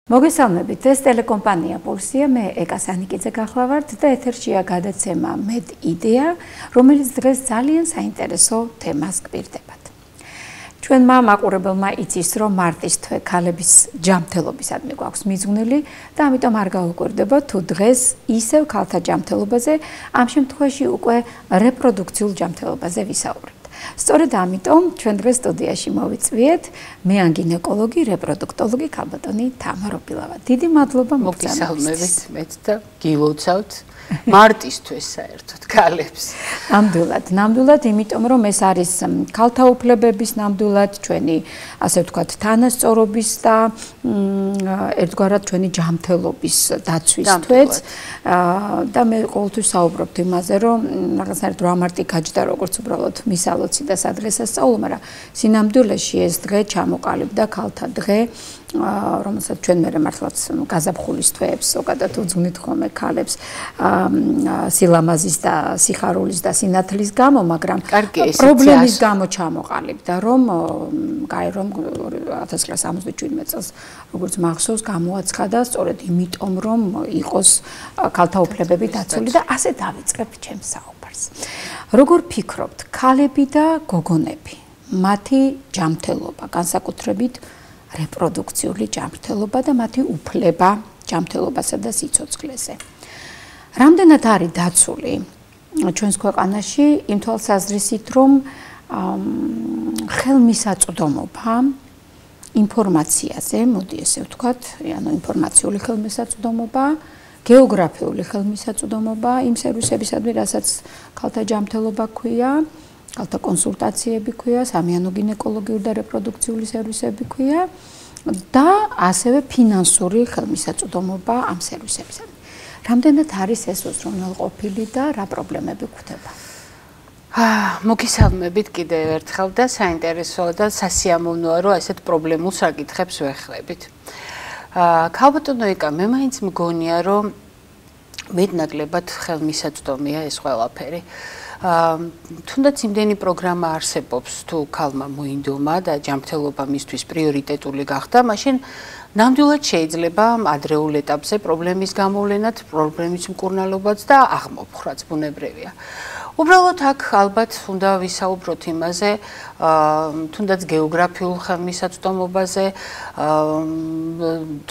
მოგესალმებით, ეს ტელეკომპანია პულსია, მე ეკა სანიკიძე გახლავართ და ეთერშია გადაცემა მედ იდეა, რომელიც დღეს ძალიან საინტერესო თემას გვირდებათ. ჩვენმა მაყურებელმა იცის, რომ მარტის თვე ქალების ჯანმრთელობისადმი გვაქვს მიძღვნილი და ამიტომ არ გაუკვირდება თუ დღეს ისევ ქალთა ჯანმრთელობაზე, ამ შემთხვევაში უკვე რეპროდუქციულ ჯანმრთელობაზე ვისაუბრებთ. სწორედ ამიტომ ჩვენ დღეს სტუდიაში მოვიწვიეთ მე ან გინეკოლოგი, რეპროდუქტოლოგი ქალბატონი თამარ ოპილავა. დიდი მადლობა მოგესალმებით, მეც და გილოცავთ მარტისთვის საერთოდ ქალებს. ნამდვილად, იმიტომ რომ ეს არის ქალთა უფლებების ნამდვილად ჩვენი, ასე ვთქვათ, თანასწორობის და ერთგვარად ჩვენი ჯანმრთელობის დაცვის თვეც და მე ყოველთვის საუბრობთ იმაზე, რომ რაღაცნაირად რა მარტი გაჯდა როგორც უბრალოდ მისალოცი და სადღესასწაულო, მაგრამ სინამდვილეში ეს დღე ჩამოყალიბდა ქალთა დღე, რომელსაც ჩვენ მე მართლაც გაზაფხულის თვეებს ზოგადად უძღვნით ხოლმე ქალებს სილამაზის და სიხარულის და სინათლის გამო, მაგრამ პრობლემის გამო ჩამოყალიბდა, რომ 1977 წელს როგორც მახსოვს გამოაცხადა სწორედ იმიტომ, რომ იყოს ქალთა უფლებები დაცული და ასე დავიწყებ ჩემს საუბარს. როგორ ფიქრობთ, ქალები და გოგონები, მათი ჯანმრთელობა, განსაკუთრებით რეპროდუქციული ჯანმრთელობა და მათი უფლება ჯანმრთელობასა და სიცოცხლეზე. რამდენად არის დაცული ჩვენს ქვეყანაში იმ თვალსაზრისით, რომ ხელმისაწვდომობა ინფორმაციაზე, მოდი ესე ვთქვათ, ანუ ინფორმაციული ხელმისაწვდომობა, გეოგრაფიული ხელმისაწვდომობა იმ სერვისებისადმი, რასაც ქალთა ჯანმრთელობა ქვია, ქალთა კონსულტაციები ქვია, სამიანო გინეკოლოგიური და რეპროდუქციული სერვისები ქვია და ასევე ფინანსური ხელმისაწვდომობა ამ სერვისებისადმი. რამდენად არის ეს უზრუნველყოფილი და რა პრობლემები გვხვდება? მოგესალმებით კიდევ ერთხელ და საინტერესოა და სასიამოვნოა, რომ ასეთ პრობლემულ საკითხებს ვეხლებით. ქალბატონო ეკა, მე მაინც მგონია, რომ მეტნაკლებად ხელმისაწვდომია ეს ყველაფერი. თუნდაც იმდენი პროგრამა არსებობს, თუ ქალმა მოინდომა და ჯანმრთელობა მისთვის პრიორიტეტული გახდა, მაშინ ნამდვილად შეიძლება ადრეულ ეტაპზე პრობლემის გამოვლენად, პრობლემის მკურნალობაც და აღმოფხრაც ბუნებრივია. უბრალოდ აქ ალბათ უნდა ვისაუბროთ იმაზე, თუნდაც გეოგრაფიულ ხელმისაწვდომობაზე,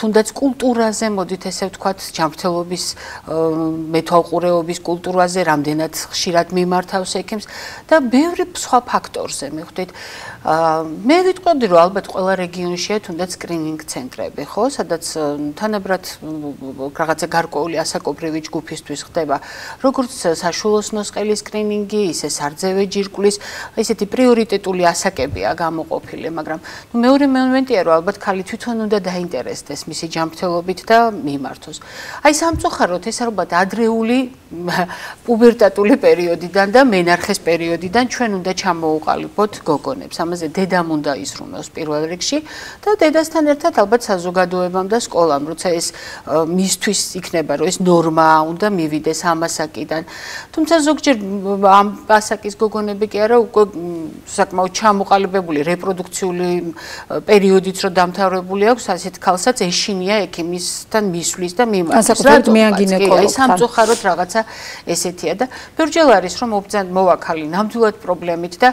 თუნდაც კულტურაზე, მოდით ესე ვთქვათ, ჯანმრთელობის მეთვალყურეობის კულტურაზე, რამდენად ხშირად მიმართავს ექიმს და ბევრი სხვა ფაქტორზე მიხვდით. მე ვიტყოდი, რომ ალბათ ყველა რეგიონშია თუნდაც სკრინინგ ცენტრები, ხო, სადაც თანაბრად რაღაცა გარკვეული ასაკობრივი ჯგუფისთვის ხდება, როგორც საშუალო სნოსყელის სკრინინგი, ისე სარძევე ჯირკვლის, ესეთი პრიორიტეტული ასაკებია გამოყოფილი, მაგრამ მეორე მომენტია, რომ ალბათ ქალი თვითონ უნდა დაინტერესდეს მისი ჯანმრთელობით და მიმართოს. აი სამწუხაროდ ეს ალბათ ადრეული პუბერტატული პერიოდიდან და მენარხეს პერიოდიდან ჩვენ უნდა ჩამოუყალიბოთ გოგონებს. ამაზე დედამ უნდა ისრუნოს პირველ რიგში და დედასთან ერთად ალბათ საზოგადოებამ და სკოლამ, როცა ეს მისთვის იქნება, რომ ეს ნორმა უნდა მივიდეს ამ ასაკიდან. თუმცა ზოგჯერ ამ ასაკის გოგონები კი არა, უკვე საკმაოდ ჩამოყალიბებული რეპროდუქციული პერიოდით რო დამთავრებული აქვს, ასეთ ქალსაც ეშინია ექიმისთან მისვლის და მიმართოს. რატომ მე ან გინეკოლოგთან? სამწუხაროდ რაღაცა ესეთია და ბევრჯერ არის რომ მოვაქალი ნამდვილად პრობლემით და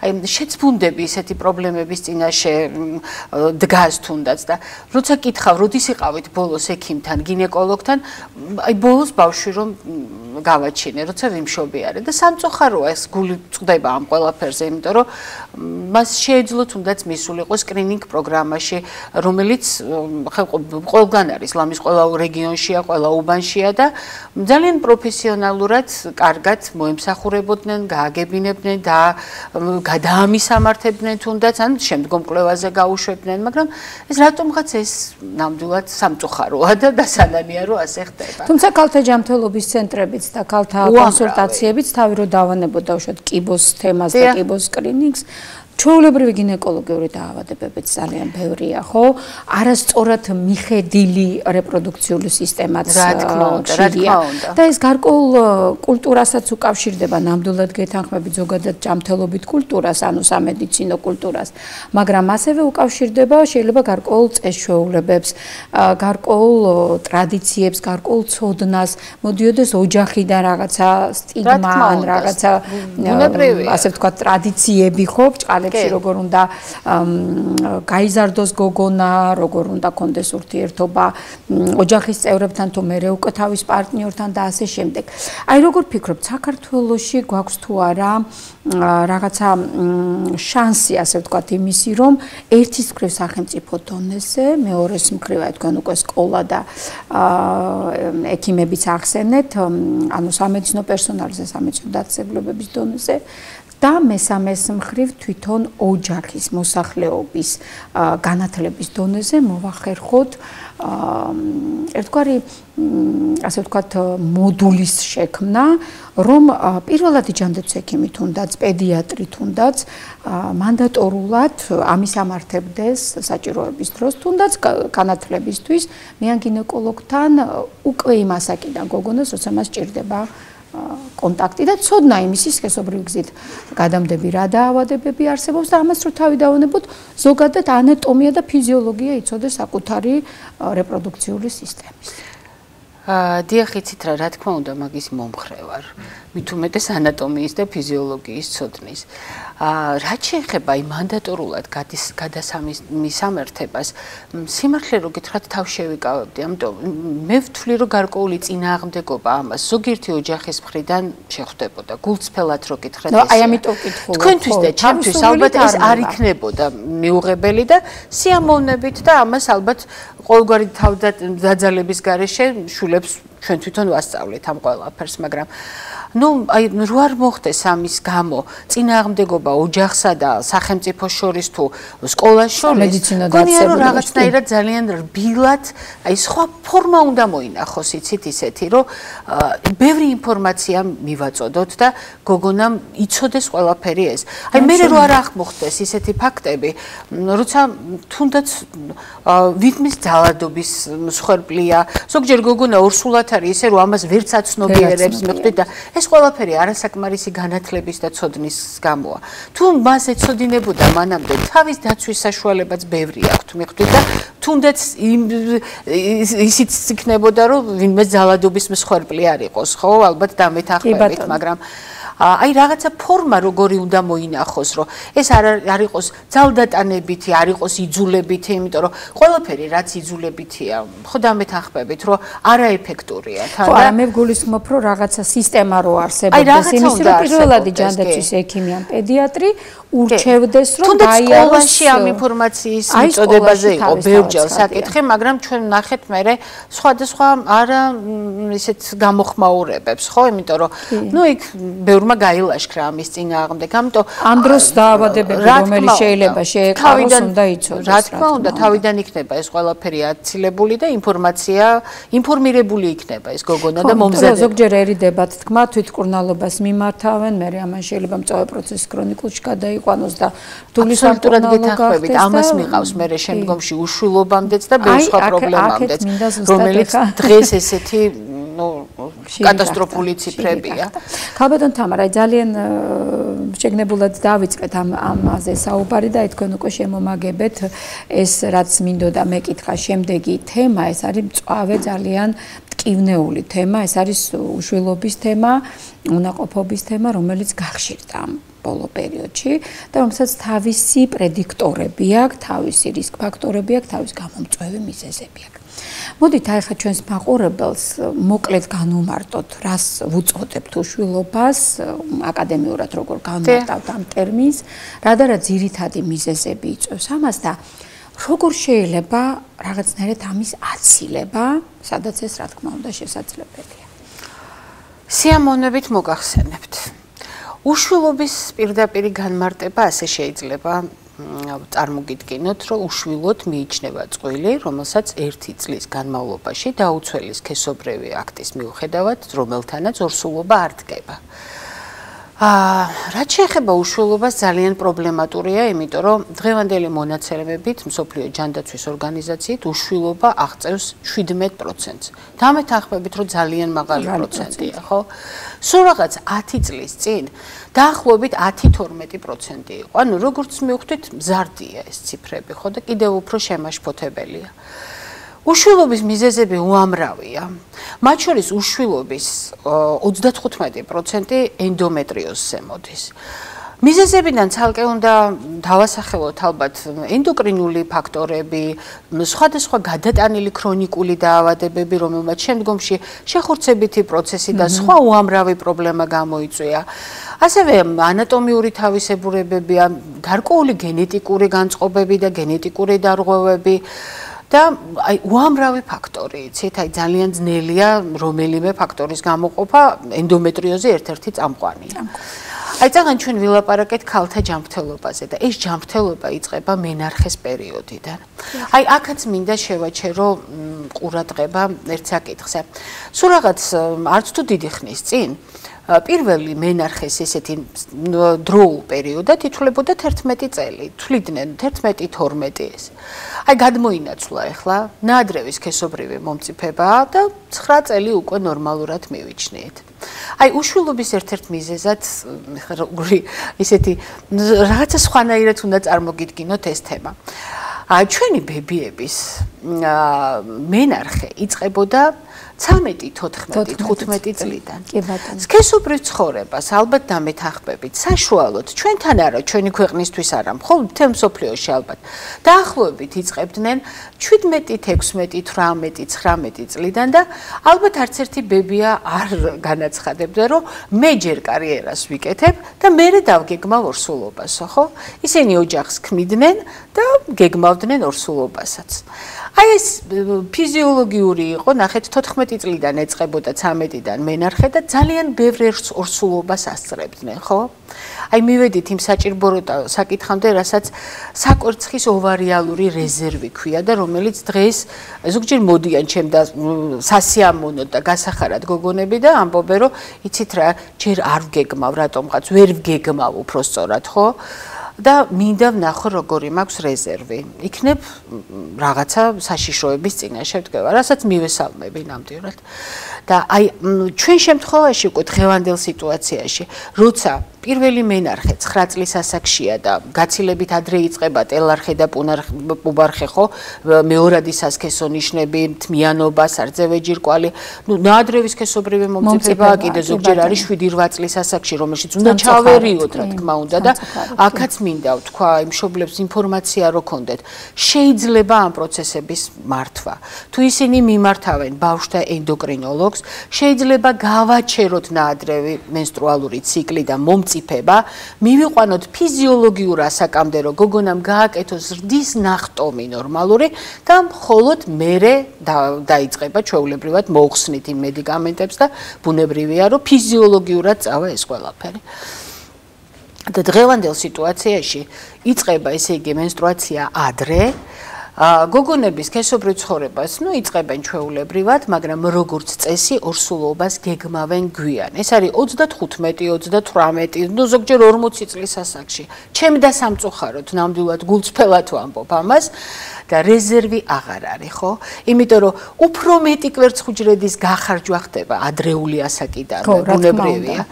აი შეცვუნდები ესეთი პრობლემების წინაშე დგას თუნდაც და როცა კითხავ, როდის იყავით ბოლოს ექიმთან, გინეკოლოგთან, აი ბოლოს ბავშვი რომ გავაჩინე, როცა ვიმშობი არის და სამწუხაროა ეს გული წვდება ამ ყველაფერზე, იმიტომ რომ მას შეეძლო თუნდაც მისულიყო სკრინინგ პროგრამაში, რომელიც ყველგან არის, ლამის ყველა რეგიონშია, ყველა უბანშია და ძალიან პროფესიონალურად, კარგად მოემსახურებოდნენ, გააგებინებდნენ და გადაამისამართებდნენ თუნდაც ან შემდგომ კვლევაზე გაუშვებდნენ, მაგრამ ეს რატომღაც ეს ნამდვილად სამწუხაროა და დასანანია რომ ასე ხდება. თუმცა ქალთა ჯანმრთელობის ცენტრებიც და ქალთა კონსულტაციებიც თავი რო დავანებოდა უშუალოდ კიბოს თემას და კიბოს სკრინინგს, ჩვეულებრივი გინეკოლოგიური დაავადებებიც ძალიან ბევრია, ხო? არასწორად მიხედილი რეპროდუქციული სისტემაც ხშირია. და ეს გარკვეულ კულტურასაც უკავშირდება, ნამდვილად გეთანხმებით ზოგადად ჯანმრთელობით კულტურას, ანუ სამედიცინო კულტურას, მაგრამ ასევე უკავშირდება შეიძლება გარკვეულ წესჩვეულებებს, გარკვეულ ტრადიციებს, გარკვეულ ცოდნას, მოდიოდეს ოჯახიდან რაღაცა სტიგმა ან რაღაცა ასე ვთქვათ ტრადიციები ხო, ბჭყალებში როგორ უნდა გაიზარდოს გოგონა, როგორ უნდა კონდეს ურთიერთობა ოჯახის წევრებთან თუ მერე უკვე თავის პარტნიორთან და ასე შემდეგ. აი როგორ ფიქრობთ, საქართველოში გვაქვს თუ არა რაღაცა შანსი, ასე ვთქვათ, იმისი, რომ ერთის მხრივ სახელმწიფო დონეზე, მეორეს მხრივ აი თქვენ უკვე სკოლა და ექიმებიც ახსენეთ, ანუ სამედიცინო პერსონალზე, სამედიცინო დაწესებულებების დონეზე და მესამეს მხრივ თვითონ ოჯახის მოსახლეობის განათლების დონეზე მოვახერხოთ ერთგვარი ასე ვთქვათ მოდულის შექმნა, რომ პირველად იჯანდებს ექიმი თუნდაც, პედიატრი თუნდაც მანდატორულად ამის ამართებდეს საჭიროების დროს, თუნდაც განათლებისთვის მიან გინეკოლოგთან უკვე იმ ასაკიდან გოგონას, როცა მას ჭირდება კონტაქტი და ცოდნა იმის სქესობრივი გზით გადამდები რა დაავადებები არსებობს და ამას რო თავი დავანებოთ ზოგადად ანატომია და ფიზიოლოგია იცოდეს საკუთარი რეპროდუქციული სისტემის. დიახ, იცით რა თქმა უნდა მაგის მომხრე ვარ. მით უმეტეს ანატომიის და ფიზიოლოგიის ცოდნის. რაც შეეხება იმ მანდატორულად გადასამართებას, სიმართლე რო გითხრათ თავ შევიკავებდი, ამიტომ მე ვთვლი რომ გარკვეული წინააღმდეგობა ამას ზოგიერთი ოჯახის მხრიდან შეხვდებოდა. გულწრფელად რო გითხრათ ეს. აი ამიტომ ვკითხულობ. თქვენთვის და ჩემთვის ალბათ ეს არ იქნებოდა მიუღებელი და სიამოვნებით და ამას ალბათ ყოველგვარი თავდაძალების გარეშე შულებს ჩვენ თვითონ ვასწავლეთ ამ ყველაფერს, მაგრამ აი რო არ მოხდეს ამის გამო წინააღმდეგობა ოჯახსა და სახელმწიფოს შორის თუ სკოლას შორის, გონია რომ რაღაცნაირად ძალიან რბილად, აი სხვა ფორმა უნდა მოინახოს, იცით ისეთი, რომ ბევრი ინფორმაცია მივაწოდოთ და გოგონამ იცოდეს ყველაფერი ეს. აი მე რო არ აღმოხდეს ისეთი ფაქტები, როცა თუნდაც ვინმეს ძალადობის მსხვერპლია, ზოგჯერ გოგონა ორსულად არის ისე რომ ამას ვერც აცნობიერებს, მეხვდით და ეს ყველაფერი არასაკმარისი განათლების და ცოდნის გამოა. თუ მას ეცოდინებოდა მანამდე თავის დაცვის საშუალებაც ბევრი აქვს, მეხვდით და თუნდაც ისიც იქნებოდა რომ ვინმე ძალადობის მსხვერპლი არ იყოს, ხო, ალბათ დამეთანხმებით, მაგრამ აი რაღაცა ფორმა როგორი უნდა მოინახოს, რომ ეს არ იყოს ძალდატანებითი, არ იყოს იძულებითი, იმიტომ რომ ყველაფერი რაც იძულებითია, ხო დამეთანხმებით, რომ არაეფექტურია თან და ხო, მე ვგულისხმობ, რომ რაღაცა სისტემა რო არსებობდეს, იმის რომ პირველად იჯანდებს ექიმი ან პედიატრი ურჩევდეს რომ გაიაროს სკოლაში ამ ინფორმაციის მიწოდებაზე იყო ბევრჯერ საკითხი, მაგრამ ჩვენ ნახეთ მე სხვადასხვა არა ისეთ გამოხმაურებებს, ხო, იმიტომ რომ ნუ იქ ბევრმა გაილაშქრა ამის წინააღმდეგ, ამიტომ ამ დროს დაავადებები რომელიც შეიძლება შეეკავოს უნდა იცოდეს. რა თქმა უნდა, თავიდან იქნება ეს ყველაფერი აცილებული და ინფორმირებული იქნება ეს გოგონა და მომზადება. ზოგჯერ ერიდებათ თქმა თვითმკურნალობას მიმართავენ, მე ამან შეიძლება მწვავე პროცესი ქრონიკულში გადაიყვანოს და რთული სამკურნალო გახდეს. ამას მიყავს მე შემდგომში უშვილობამდეც და ბევრ სხვა პრობლემამდეც, რომელიც დღეს ესეთი კატასტროფული ციფრებია. ქალბატონ თამარა, ძალიან შეგნებულად დავიწყეთ ამაზე საუბარი და თქვენ უკვე შემომაგებეთ ეს რაც მინდოდა მეკითხა შემდეგი თემა, ეს არის მწვავე ძალიან მტკივნეული თემა, ეს არის უშვილობის თემა, უნაყოფობის თემა, რომელიც გახშირდა ბოლო პერიოდში და რომელსაც თავისი პრედიქტორები აქვს, თავისი რისკ ფაქტორები აქვს, თავის გამომწვევი მიზეზები აქვს. მოდით აი ხა ჩვენს მაყურებელს მოკლედ განვმარტოთ, რას ვუწოდებთ უშვილობას, აკადემიურად როგორ განვარტავთ ამ ტერმინს, რა და რა ძირითადი მიზეზები იწვევს ამას და როგორ შეიძლება რაღაცნაირად ამის აცილება, სადაც ეს რა თქმა უნდა შესაძლებელია. სიამოვნებით მოგახსენებთ. უშვილობის პირდაპირი განმარტება ასე შეიძლება წარმოგიდგინოთ, რომ უშვილოდ მიიჩნევა წყვილი, რომელსაც 1 წლის განმავლობაში დაუცველი სქესობრივი აქტის მიუხედავად, რომელთანაც ორსულობა არ დგება. რაც შეეხება უშვილობას ძალიან პრობლემატურია, იმიტომ რომ დღევანდელი მონაცემებით მსოფლიო ჯანდაცვის ორგანიზაციით უშვილობა აღწევს 17%-ს. დამეთანხმებით, რომ ძალიან მაღალი პროცენტია, ხო? სულ რაღაც 10 წლის წინ დაახლოებით 10-12% იყო. ანუ როგორც მივხვდით, მზარდია ეს ციფრები, ხო და კიდევ უფრო შემაშფოთებელია. უშვილობის მიზეზები უამრავია. მათ შორის უშვილობის 35% ენდომეტრიოზზე მოდის. მიზეზებიდან ცალკე უნდა დავასახელოთ ალბათ ენდოკრინული ფაქტორები, სხვადასხვა გადატანილი ქრონიკული დაავადებები, რომელმაც შემდგომში შეხორცებითი პროცესი და სხვა უამრავი პრობლემა გამოიწვია. ასევე ანატომიური თავისებურებები, გარკვეული გენეტიკური განწყობები და გენეტიკური დარღვევები. და აი უამრავი ფაქტორი, იცით, აი ძალიან ძნელია რომელიმე ფაქტორის გამოყოფა, ენდომეტრიოზი ერთ-ერთი წამყვანია. აი წაღან ჩვენ ვილაპარაკეთ ქალთა ჯანმრთელობაზე და ეს ჯანმრთელობა იწყება მენარხეს პერიოდიდან. აი აქაც მინდა შევაჩერო ყურადღება ერთ საკითხზე. სულ რაღაც არც თუ დიდი ხნის წინ პირველი მენარხეს ესეთი დროულ პერიოდად ითვლებოდა 11 წელი. თვლიდნენ 11-12 ეს. აი გადმოინაცვლა ახლა ნაადრევის სქესობრივი მომწიფებაა და 9 წელი უკვე ნორმალურად მივიჩნიეთ. აი უშვილობის ერთ-ერთ მიზეზად ისეთი რაღაცა სხვანაირად უნდა წარმოგიდგინოთ ეს თემა. ჩვენი ბებიების მენარხე იწყებოდა 13, 14, 15 წლიდან. სქესობრივ ცხოვრებას ალბათ დამეთანხმებით, საშუალოდ ჩვენთან არა, ჩვენი ქვეყნისთვის არა, მხოლოდ მთელ მსოფლიოში ალბათ. დაახლოებით იწყებდნენ 17, 16, 18, 19 წლიდან და ალბათ არც ერთი ბებია არ განაცხადებდა, რომ მე ჯერ კარიერას ვიკეთებ და მერე დავგეგმავ ორსულობასო, ხო? ისინი ოჯახს ქმნიდნენ და გეგმავდნენ ორსულობასაც. აი ეს ფიზიოლოგიური იყო, ნახეთ 14 წლიდან ეწყებოდა 13-დან მენარხე და ძალიან ბევრ ორსულობას ასწრებდნენ, ხო? აი მივედით იმ საჭირო საკითხამდე, რასაც საკვერცხის ოვარიალური რეზერვი ქვია და რომელიც დღეს ზოგჯერ მოდიან ჩემ და სასიამოვნოდ და გასახარად გოგონები და ამბობენ, რომ იცით რა, ჯერ არ ვგეგმავ რატომღაც, ვერ ვგეგმავ უბრალოდ, ხო? და მინდა ვნახო როგორი მაქვს რეზერვი. იქნებ რაღაცა საშიშროების წინაშე ვდგება, რასაც მივესალმები ნამდვილად. და აი ჩვენ შემთხვევაში უკვე დღევანდელ სიტუაციაში, როცა პირველი მენარხე 9 წლის ასაკშია და გაცილებით ადრე იწყება ტელარხე და პუბარხე, ხო? მეორადი სასქესო ნიშნები, თმიანობა, სარძევე ჯირკვალი, ნაადრევი სქესობრივი მომწიფებაა კიდე ზოგჯერ არის 7-8 წლის ასაკში, რომელშიც უნდა ჩავერიოთ, რა თქმა უნდა და აქაც მინდა ვთქვა იმ მშობლებს ინფორმაცია რო ქონდეთ. შეიძლება ამ პროცესების მართვა. თუ ისინი მიმართავენ ბავშვთა ენდოკრინოლოგს, შეიძლება გავაჩეროთ ნაადრევი მენსტრუალური ციკლი და მომწიფება, მივიყვანოთ ფიზიოლოგიურ ასაკამდე, რომ გოგონამ გააკეთოს ზრდის ნახტომი ნორმალური და მხოლოდ მერე დაიწყება ჩვეულებრივად მოუხსნით იმ მედიკამენტებს და ბუნებრივია, რომ ფიზიოლოგიურად წავა ეს ყველაფერი. და დღევანდელ სიტუაციაში იწყება ესე იგი მენსტრუაცია ადრე, გოგონების სქესობრივ ცხოვრებას, იწყებენ ჩვეულებრივად, მაგრამ როგორც წესი ორსულობას გეგმავენ გვიან. ეს არის 35, 38, ზოგჯერ 40 წლის ასაკში. ჩემ და სამწუხაროდ ნამდვილად გულწრფელად ვამბობ ამას და რეზერვი აღარ არის, ხო? იმიტომ რომ უფრო მეტი კვერცხუჯრედის გახარჯვა ხდება ადრეული ასაკიდან, ბუნებრივია.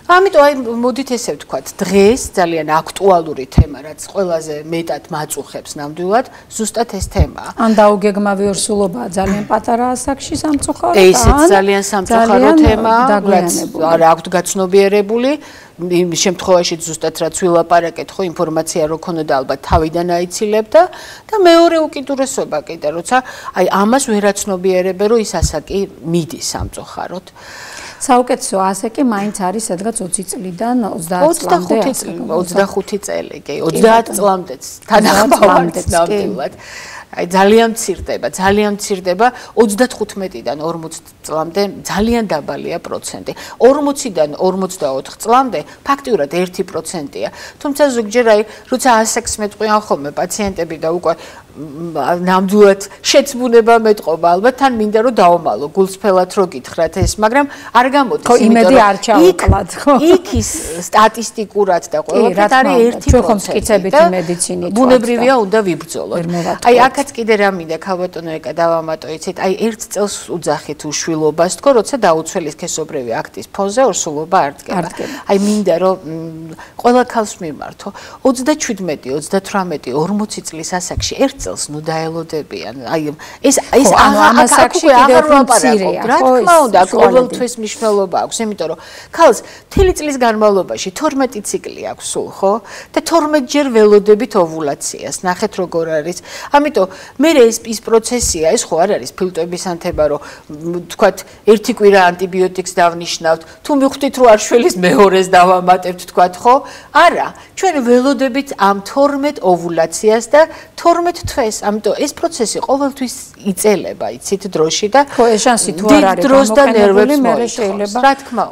ამიტომ აი მოდით ესე ვთქვათ, დღეს ძალიან აქტუალური თემა, რაც ყველაზე მეტად მაწუხებს ნამდვილად, ზუსტად ეს თემაა. ან დაუგეგმავი ორსულობაა ძალიან პატარა ასაკში სამწუხაროდ, ესეც ძალიან სამწუხარო თემაა, რაც არ აქვთ გაცნობიერებული. იმ შემთხვევაში ზუსტად რაც ვილაპარაკეთ, ხო, ინფორმაცია რო ქონოდა ალბათ თავიდან აიცილებდა და მეორე უკიდურესობა კიდე, როცა აი ამას ვერ აცნობიერებენ, რომ ის ასაკი მიდის სამწუხაროდ. საუკეთესო ასაკი მაინც არის სადღაც 20 წლიდან 30 წლამდე. 25 წელი, კი, 30 წლამდეც თანახმად ნამდვილად. აი ძალიან მცირდება 35-დან 40 წლამდე ძალიან დაბალია პროცენტი. 40-დან 44 წლამდე ფაქტიურად 1%-ია. თუმცა ზოგჯერ აი როცა ასაკს მეტყვიან ხოლმე პაციენტები და უკვე ნამდვილად შეცმუნება მეტყობა, ალბათ თან მინდა რომ დავამალო გულსფელად რო გითხრათ ეს, მაგრამ არ გამოდის, ხო, იმედი არ ჩავკლად, ხო. იქ ის სტატისტიკურად და ყველაფერად არის 1%. ჩვენ ხომ მტკიცებითი მედიცინით. ბუნებრივია უნდა ვიბრძოლოთ. აი, აქაც კიდე რა მინდა ქალბატონო ეკა დავამატო, იცით, აი ერთ წელს უძახით უშვილობას თქო, როცა დაუცველი სქესობრივი აქტის ფონზე ორსულობა არ დგება. აი, მინდა რომ ყველა ქალს მიმართო 37, 38, 40 წლის ასაკში ერთ წელს ნუ დაელოდებიან. აი ეს ამას აქ აღარ ვაპარაკობ. რა თქმა უნდა, ყოველთვის მნიშვნელობა აქვს, იმიტომ რომ ქალს მთელი წლის განმავლობაში 12 ციკლი აქვს სულ, ხო? და 12 ჯერ ველოდებით ოვულაციას. ნახეთ როგორ არის. ამიტომ მე ის პროცესია, ეს ხო არ არის ფილტვების ანთება, რომ თქვათ ერთი კვირა ანტიბიოტიკს დავნიშნავთ, თუ მივხვდით რომ არ შველის მეორეს დავამატებთ, თქვათ, ხო? არა, ჩვენ ველოდებით ამ 12 ოვულაციას და 12 თვეს. ამიტომ ეს პროცესი ყოველთვის იწელება, იცით, დროში და ხო, ეს შანსი თუ არ არის გამოყენებული, მე შეიძლება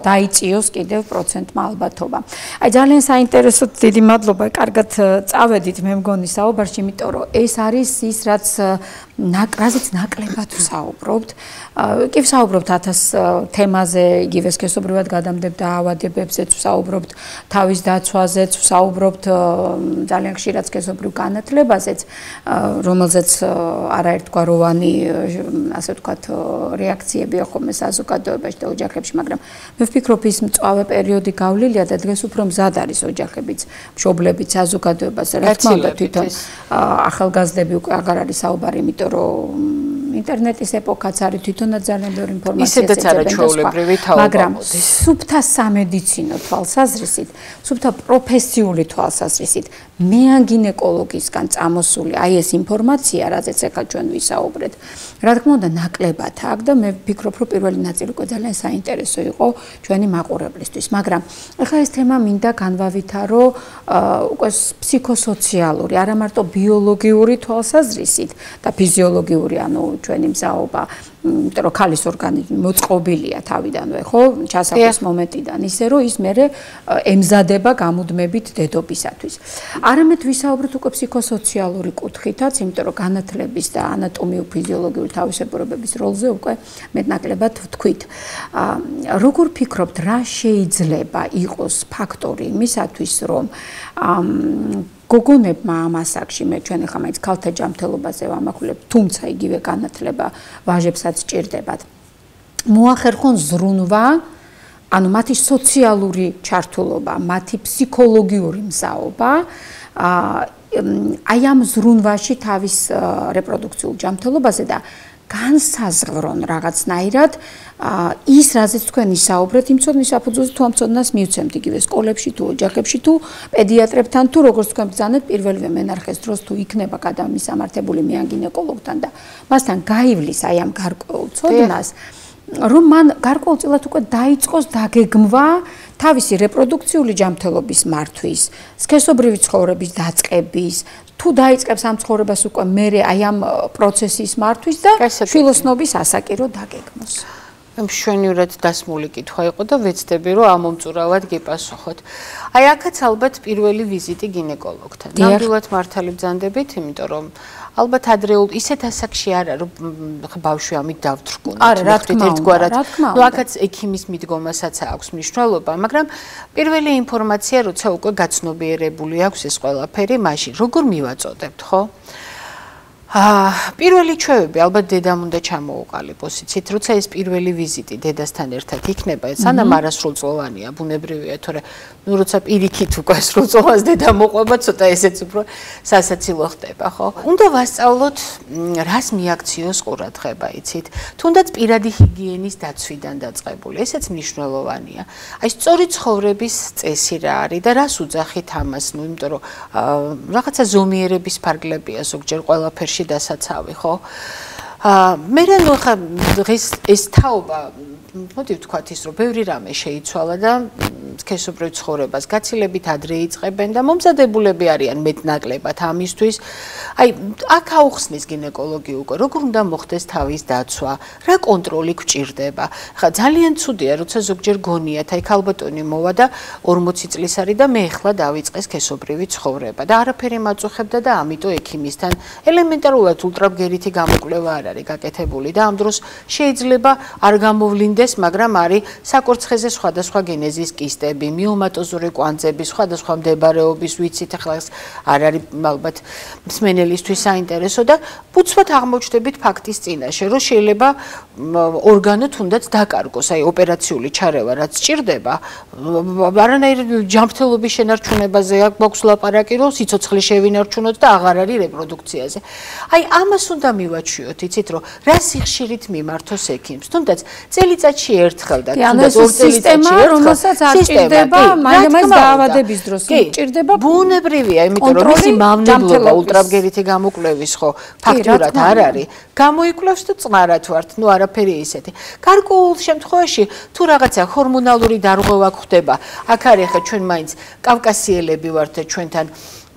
დაიწიოს კიდევ პროცენტმა ალბათობა. აი ძალიან საინტერესო, დიდი მადლობა, კარგად წავედით მე მგონი საუბარში, იმიტომ რომ ეს არის ის, რაზეც ნაკლებად ვსაუბრობთ. კი ვსაუბრობთ 1000 თემაზე, იგივე სქესობრივად გადამდებთ დაავადებებზეც ვსაუბრობთ, თავის დაცვაზეც ვსაუბრობთ, ძალიან ხშირად სქესობრივ განათლებაზეც, რომელზეც არაერთგვაროვანი, ასე ვთქვათ, რეაქციებია ხოლმე საზოგადოებაში და ოჯახებში, მაგრამ მე ვფიქრობ, ის მწვავე პერიოდი გავლილია და დღეს უფრო მზად არის ოჯახებიც, მშობლებიც, საზოგადოებაზე. რა თქმა უნდა, თვითონ ახალგაზრდები უკვე აღარ არის საუბარი, იმიტომ რომ ინტერნეტის ეპოქაც არის, თვითონაც ძალიან ბევრი ინფორმაციას ეძებენ, მაგრამ სუფთა სამედიცინო თვალსაზრისით, სუფთა პროფესიული თვალსაზრისით, მე გინეკოლოგისგან წამოსული აი ეს ინფორმაცია, რაზეც ახლა ჩვენ ვისაუბრეთ, რა თქმა უნდა, ნაკლებად აქვს და მე ვფიქრობ, რომ პირველი ნაწილი უკვე ძალიან საინტერესო იყო ჩვენი მაყურებლისთვის, მაგრამ ახლა ეს თემა მინდა განვავითარო უკვე ფსიქოსოციალური, არა მარტო ბიოლოგიური თვალსაზრისით და ფიზიოლოგიური, ანუ ჩვენი მზაობა, იმიტომ რომ ქალის ორგანიზმი მოწყობილია თავიდანვე, ხო, ჩასახვის მომენტიდან, ისე რომ ის მერე ემზადება გამუდმებით დედობისათვის. არამედ ვისაუბროთ უკვე ფსიქოსოციალური კუთხითაც, იმიტომ რომ განათლების და ანატომიურ-ფიზიოლოგიური თავისებურებების როლზე უკვე მეტნაკლებად ვთქვით. როგორ ფიქრობთ, რა შეიძლება იყოს ფაქტორი იმისათვის, რომ გოგონებმა ამ ასაკში, ჩვენ ახლა მაინც ქალთა ჯანმრთელობაზე ვამახვილებთ, თუმცა იგივე განათლება ვაჟებსაც სჭირდებათ. მოახერხონ ზრუნვა, ანუ მათი სოციალური ჩართულობა, მათი ფსიქოლოგიური მზაობა, აი ამ ზრუნვაში თავის რეპროდუქციულ ჯანმრთელობაზე და განსაზღვრონ რაღაცნაირად ის, რაზეც თქვენ ისაუბრეთ, იმ ცოდნის საფუძველზე თუ ამ ცოდნას მივცემთ იგივე სკოლებში თუ ოჯახებში თუ პედიატრებთან თუ როგორც თქვენ ბრძანეთ პირველივე მენარხეს დროს თუ იქნება გადამისამართებული მე ან გინეკოლოგთან და მასთან გაივლის აი ამ გარკვეულ ცოდნას, რომ მან გარკვეულწილად უკვე დაიწყოს დაგეგმვა თავისი რეპროდუქციული ჯანმრთელობის მართვის, სქესობრივი ცხოვრების დაწყების, თუ დაიწყებს ამ ცხოვრებას უკვე მერე აი ამ პროცესის მართვის და შვილოსნობის ასაკი რო დაგეგმოს. მშვენივრად დასმული კითხვა იყო და ვეცდები რომ ამომწურავად გიპასუხოთ. აი აქაც ალბათ პირველი ვიზიტი გინეკოლოგთან. ნამდვილად მართალი ბრძანდებით, იმიტომ რომ ალბათ ადრეულ ისეთ ასაკში არა რომ ბავშვი ამით დავთრგუნოთ. არა, რა თქმა უნდა. ნუ აქაც ექიმის მიდგომასაც აქვს მნიშვნელობა, მაგრამ პირველი ინფორმაცია როცა უკვე გაცნობიერებული აქვს ეს ყველაფერი, მაშინ როგორ მივაწოდებთ, ხო? პირველი ჩვევები ალბათ დედამ უნდა ჩამოუყალიბოს, იცით, როცა ეს პირველი ვიზიტი დედასთან ერთად იქნება, სანამ არასრულწლოვანია, ბუნებრივია, თორე ნუ როცა პირიქით უკვე სრულწლოვანს დედა მოყვება, ცოტა ესეც უფრო სასაცილო ხდება, ხო? უნდა ვასწავლოთ, რას მიაქციოს ყურადღება, იცით, თუნდაც პირადი ჰიგიენის დაცვიდან დაწყებული, ესეც მნიშვნელოვანია. აი სწორი ცხოვრების წესი რა არის და რას უძახით ამას, ნუ იმიტომ რომ რაღაცა ზომიერების ფარგლებია ზოგჯერ ყველაფერში დასაცავი, ხო? მე ნუ ხა დღეს ეს თაობა, მოდი ვთქვათ ის, რომ ბევრი რამე შეიცვალა და სქესობრივ ცხოვრებას გაცილებით ადრე იწყებენ და მომზადებულები არიან მეტნაკლებად ამისთვის. აი, აქ აუხსნის გინეკოლოგი უკვე, როგორ უნდა მოხდეს თავის დაცვა, რა კონტროლი გვჭირდება. ხა ძალიან ცუდია, როცა ზოგჯერ გონიათ, აი ქალბატონი მოვა და 40 წლის არის და მე ახლა დავიწყე სქესობრივი ცხოვრება და არაფერი მაწუხებდა და ამიტომ ექიმისთან ელემენტარულად ულტრაბგერითი გამოკვლევა არ არის გაკეთებული და ამ დროს შეიძლება არ გამოვლინდეს, მაგრამ არის საკურცხეზე სხვადასხვა გენეზის კისტები, მიომატოზური კვანძები, სხვადასხვა მდებარეობის ვიცით, ახლა არ არის ალბათ მსმენელისთვის საინტერესო და უცბად აღმოჩნდებით ფაქტის წინაშე, რომ შეიძლება ორგანო თუნდაც დაკარგოს, აი ოპერაციული ჩარევა რაც სჭირდება, არანაირ ჯანმრთელობის შენარჩუნებაზე აქ გვაქვს ლაპარაკი, რომ სიცოცხლე შევინარჩუნოთ და აღარ არის რეპროდუქციაზე. აი ამას უნდა მივაჩვიოთ, იცით, რომ რა სიხშირით მიმართოს ექიმს, თუნდაც წელიწადში ერთხელ და თუნდაც ორ წელიწადში ერთხელ, რომელსაც არ ჭირდება, მაინც დაავადების დროს ჭირდება. ბუნებრივია, იმიტომ რომ მისი მავნებლობა ულტრაბგერითი გამოკვლევის ხო ფაქტურად არ არის. გამოიკვლევს და წყნარად ვართ, ნუ არაფერი ისეთი. გარკვეულ შემთხვევაში თუ რაღაცა ჰორმონალური დარღვევა ხდება, აქ არის ხა ჩვენ მაინც კავკასიელები ვართ და ჩვენთან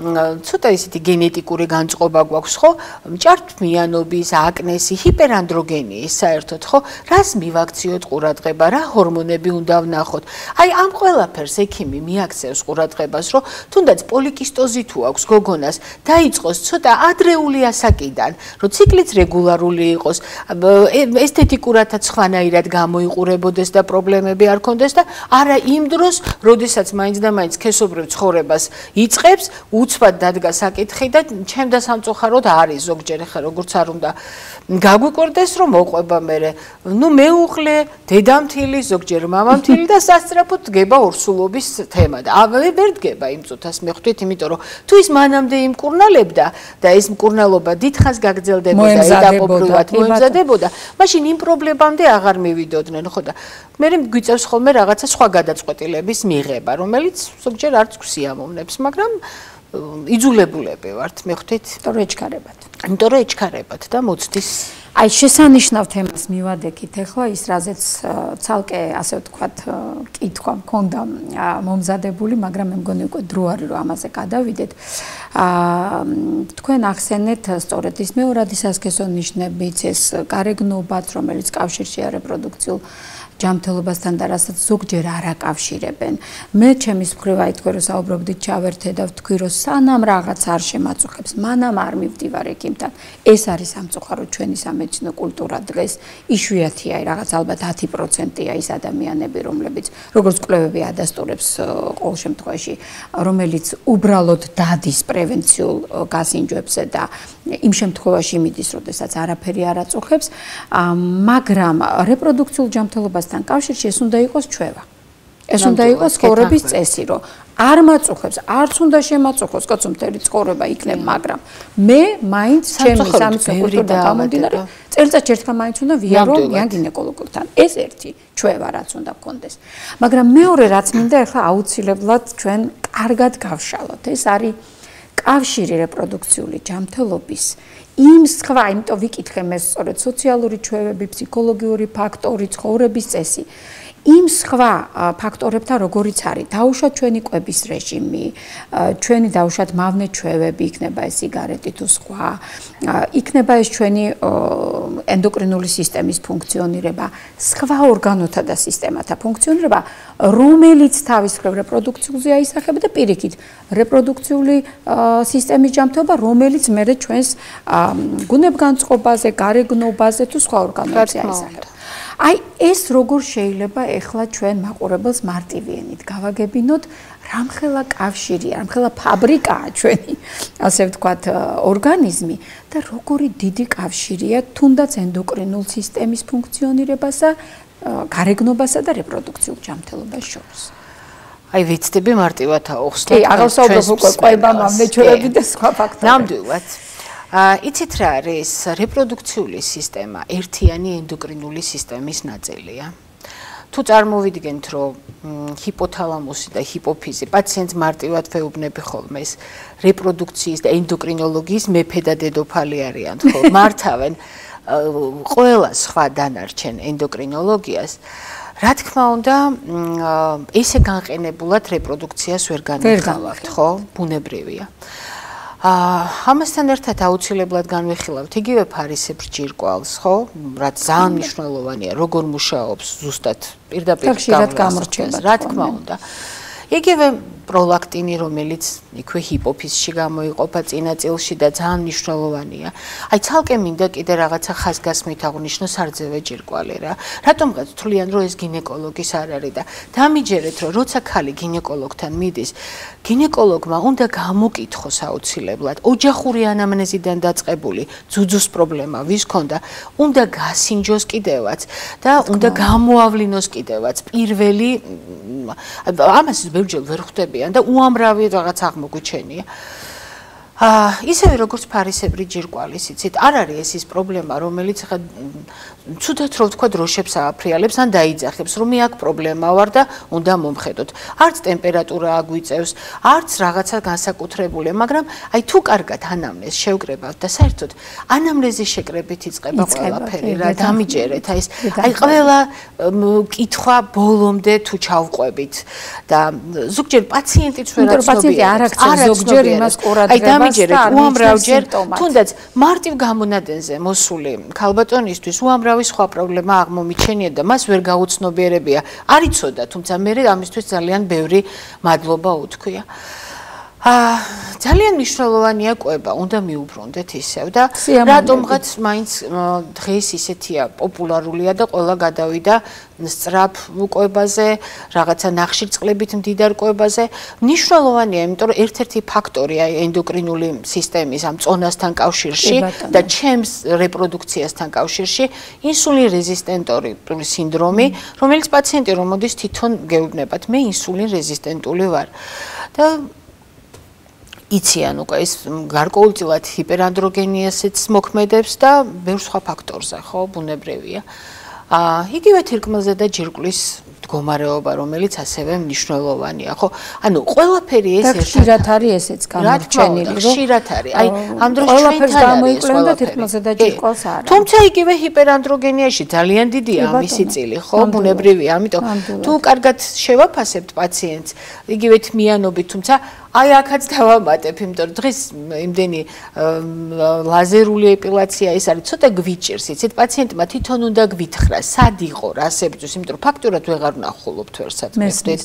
ცოტა ისეთი გენეტიკური განწყობა გვაქვს, ხო? მჭართმიანობის, აკნესი, ჰიპერანდროგენიის საერთოდ, ხო? რას მივაქციოთ ყურადღება, რა ჰორმონები უნდა ვნახოთ? აი ამ ყველაფერს ექიმი მიაქცევს ყურადღებას, რომ თუნდაც პოლიკისტოზი თუ აქვს გოგონას, დაიწყოს ცოტა ადრეული ასაკიდან, რომ ციკლიც რეგულარული იყოს, ესთეტიკურადაც სხვანაირად გამოიყურებოდეს და პრობლემები არ ქონდეს და არა იმ დროს, როდესაც მაინც და მაინც სქესობრივ ცხოვრებას იწყებს, უცბად დადგა საკითხი და ჩემ და სამწუხაროდ არის ზოგჯერ ხა როგორც არ უნდა გაგვიკვირდეს რომ მოყვება მე ნუ მეუღლე დედამთილი ზოგჯერ მამამთილი და სასწრაფოდ დგება ორსულობის თემა და ვერ დგება იმ წუთას მე ხვდით იმიტომ რომ თუ ის მანამდე იმკურნალებდა და ეს მკურნალობა დიდხანს გაგრძელდებოდა ეტაპობრივად მოემზადებოდა მაშინ იმ პრობლემამდე აღარ მივიდოდნენ ხო და მე გვიწევს ხოლმე რაღაცა სხვა გადაწყვეტილების მიღება რომელიც ზოგჯერ არც გვსიამოვნებს მაგრამ იძულებულები ვართ მე ხვდით იმიტომ რომ ეჩქარებათ და მოცდის აი შესანიშნავ თემას მივადექით ახლა ის რაზეც ცალკე ასე ვთქვათ კითხვა მქონდა მომზადებული მაგრამ მე მგონი უკვე დრო არის რომ ამაზე გადავიდეთ თქვენ ახსენეთ სწორედ ის მეორადი სასქესო ნიშნებიც ეს გარეგნობაც რომელიც კავშირშია რეპროდუქციულ ჯანმრთელობასთან და რასაც ზოგჯერ არ აკავშირებენ. მე ჩემის მხრივ აი თქვენ რომ საუბრობდით ჩავერთე და ვთქვი რომ სანამ რაღაც არ შემაწუხებს, მანამ არ მივდივარ ექიმთან. ეს არის სამწუხარო ჩვენი სამედიცინო კულტურა დღეს. იშვიათია აი რაღაც ალბათ 10%-ია ის ადამიანები, რომლებიც როგორც კვლევები ადასტურებს ყოველ შემთხვევაში, რომელიც უბრალოდ დადის პრევენციულ გასინჯვებზე და იმ შემთხვევაში მიდის, როდესაც არაფერი არ აწუხებს, მაგრამ რეპროდუქციულ ჯანმრთელობას თან კავშირში ეს უნდა იყოს ჩვევა. ეს უნდა იყოს ცხოვრების წესი, რომ არ მაწუხებს, არც უნდა შემაწუხოს, კაცო მთელი ცხოვრება იქნება, მაგრამ მე მაინც ჩემი სამედიცინო კულტურიდან გამომდინარე, წელიწადში ერთხელ მაინც უნდა ვიარო მიან გინეკოლოგთან. ეს ერთი ჩვევა რაც უნდა გქონდეს. მაგრამ მეორე რაც მინდა ახლა აუცილებლად ჩვენ კარგად გავშალოთ. ეს არის კავშირი რეპროდუქციული ჯანმრთელობის იმ სხვა, იმიტომ ვიკითხე მე სწორედ სოციალური ჩვევები, ფსიქოლოგიური ფაქტორი, ცხოვრების წესი. იმ სხვა ფაქტორებთან როგორიც არის, დაუშვათ ჩვენი კვების რეჟიმი, ჩვენი დაუშვათ მავნე ჩვევები, იქნება ეს სიგარეტი თუ სხვა, იქნება ეს ჩვენი ენდოკრინული სისტემის ფუნქციონირება, სხვა ორგანოთა და სისტემათა ფუნქციონირება, რომელიც თავის მხრივ რეპროდუქციულზე აისახება და პირიქით რეპროდუქციული სისტემის ჯანმრთელობა, რომელიც მერე ჩვენს გუნებგანწყობაზე, გარეგნობაზე თუ სხვა ორგანოებზე აისახება. აი ეს როგორ შეიძლება ახლა ჩვენ მაყურებელს მარტივიანით გავაგებინოთ რამხელა კავშირია, რამხელა ფაბრიკაა ჩვენი ასე ვთქვათ ორგანიზმი და როგორი დიდი კავშირია თუნდაც ენდოკრინულ სისტემის ფუნქციონირებასა, გარეგნობასა და რეპროდუქციულ ჯანმრთელობას შორის. აი ვიცდები მარტივად აუხსნათ. კი, აღსაუბრებ უკვე კვება, მავნეჩვევები და სხვა ფაქტორები. ნამდვილად. იცით რა არის რეპროდუქციული სისტემა ერთიანი ენდოკრინული სისტემის ნაწილია. თუ წარმოვიდგენთ რომ ჰიპოთალამუსი და ჰიპოფიზი პაციენტს მარტივად ვეუბნები ხოლმე ეს რეპროდუქციის და ენდოკრინოლოგიის მეფე და დედოფალი არიან ხო მართავენ ყველა სხვა დანარჩენ ენდოკრინოლოგიას რა თქმა უნდა, ესე განყენებულად რეპროდუქციას ვერ განვიხილავთ, ხო? ბუნებრივია. ამასთან ერთად აუცილებლად განვიხილავთ იგივე ფარისებრ ჯირკვალს, ხო? რაც ძალიან მნიშვნელოვანია, როგორ მუშაობს ზუსტად პირდაპირ გამორჩება. რა თქმა უნდა. იგივე პროლაქტინი, რომელიც იქვე ჰიპოფიზში გამოიყოფა წინა წილში და ძალიან მნიშვნელოვანია. აი ცალკე მინდა კიდე რაღაცა ხაზგასმით აღვნიშნო სარძევე ჯირკვალი რა. რატომღაც თვლიან, რომ ეს გინეკოლოგის არ არის და დამიჯერეთ, რომ როცა ქალი გინეკოლოგთან მიდის, გინეკოლოგმა უნდა გამოკითხოს აუცილებლად ოჯახური ანამნეზიდან დაწყებული ძუძუს პრობლემა ვის ქონდა, უნდა გასინჯოს კიდევაც და უნდა გამოავლინოს კიდევაც პირველი ამას ბევრჯერ ვერ ხვდებიან და უამრავი რაღაც აღმოგვიჩენია. ისევე როგორც ფარისებრი ჯირკვალი, იცით, არ არის ეს ის პრობლემა, რომელიც ხა ცუდად რო ვთქვა დროშებს ააფრიალებს ან დაიძახებს, რომ მე აქ პრობლემა ვარ და უნდა მომხედოთ. არც ტემპერატურა აგვიწევს, არც რაღაცა განსაკუთრებული, მაგრამ აი თუ კარგად ანამნეზს შევკრებავთ და საერთოდ ანამნეზის შეკრებით იწყება ყველაფერი რა, დამიჯერეთ, აი ყველა კითხვა ბოლომდე თუ ჩავყვებით და ზოგჯერ პაციენტიც ვერ აცნობიერებს, არ აქცევს ზოგჯერ იმას ყურადღებას უამრავჯერ თუნდაც მარტივ გამონადენზე მოსული ქალბატონისთვის უამრავი სხვა პრობლემა აღმომიჩენია და მას ვერ გაუცნობიერებია. არ იცოდა, თუმცა მე ამისთვის ძალიან ბევრი მადლობა უთქვია. ძალიან მნიშვნელოვანია კვება, უნდა მიუბრუნდეთ ისევ და რატომღაც მაინც დღეს ისეთია პოპულარულია და ყველა გადავიდა სწრაფ კვებაზე, რაღაცა ნახშირწყლებით მდიდარ კვებაზე. მნიშვნელოვანია, იმიტომ რომ ერთ-ერთი ფაქტორია ენდოკრინული სისტემის ამ წონასთან კავშირში და ჩემს რეპროდუქციასთან კავშირში ინსულინ რეზისტენტური სინდრომი, რომელიც პაციენტი რომ მოდის თვითონ გეუბნებათ, მე ინსულინ რეზისტენტული ვარ. და იციან უკვე ეს გარკვეულწილად ჰიპერანდროგენიასაც მოქმედებს და ბევრ სხვა ფაქტორზე, ხო, ბუნებრივია. იგივე თირკმელზე და ჯირკვლის მდგომარეობა, რომელიც ასევე მნიშვნელოვანია, ხო? ანუ ყველაფერი ეს ხშირად არის ესეც გამოჩენილი, რომ ხშირად არის. აი, ამ დროს ჩვენთან გამოიკვლინა და თირკმელზე და ჯირკვალს არა. თუმცა იგივე ჰიპერანდროგენიაში ძალიან დიდია მისი წილი, ხო, ბუნებრივია, ამიტომ თუ კარგად შევაფასებთ პაციენტს, იგივე თმიანობით, თუმცა აი აქაც დავამატებ, იმიტომ რომ დღეს იმდენი ლაზერული ეპილაცია ეს არის, ცოტა გვიჭირს, იცით, პაციენტმა თვითონ უნდა გვითხრა, სად იყო, რას ებრძვის, იმიტომ რომ ფაქტურად ვეღარ ვნახულობთ ვერსად მესდეთ.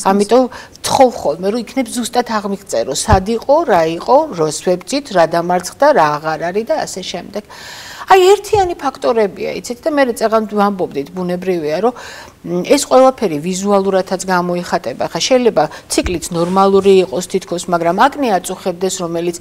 ამიტომ თხოვ ხოლმე, რომ იქნებ ზუსტად აღმიგწერო, სად იყო, რა იყო, როს ვებძით, რა დამარცხდა, რა აღარ არის და ასე შემდეგ. აი ერთიანი ფაქტორებია, იცით და მე წეგან ვამბობდით, ბუნებრივია, რომ ეს ყველაფერი ვიზუალურადაც გამოიხატება. ხა შეიძლება ციკლიც ნორმალური იყოს თითქოს, მაგრამ აკნე აწუხებდეს, რომელიც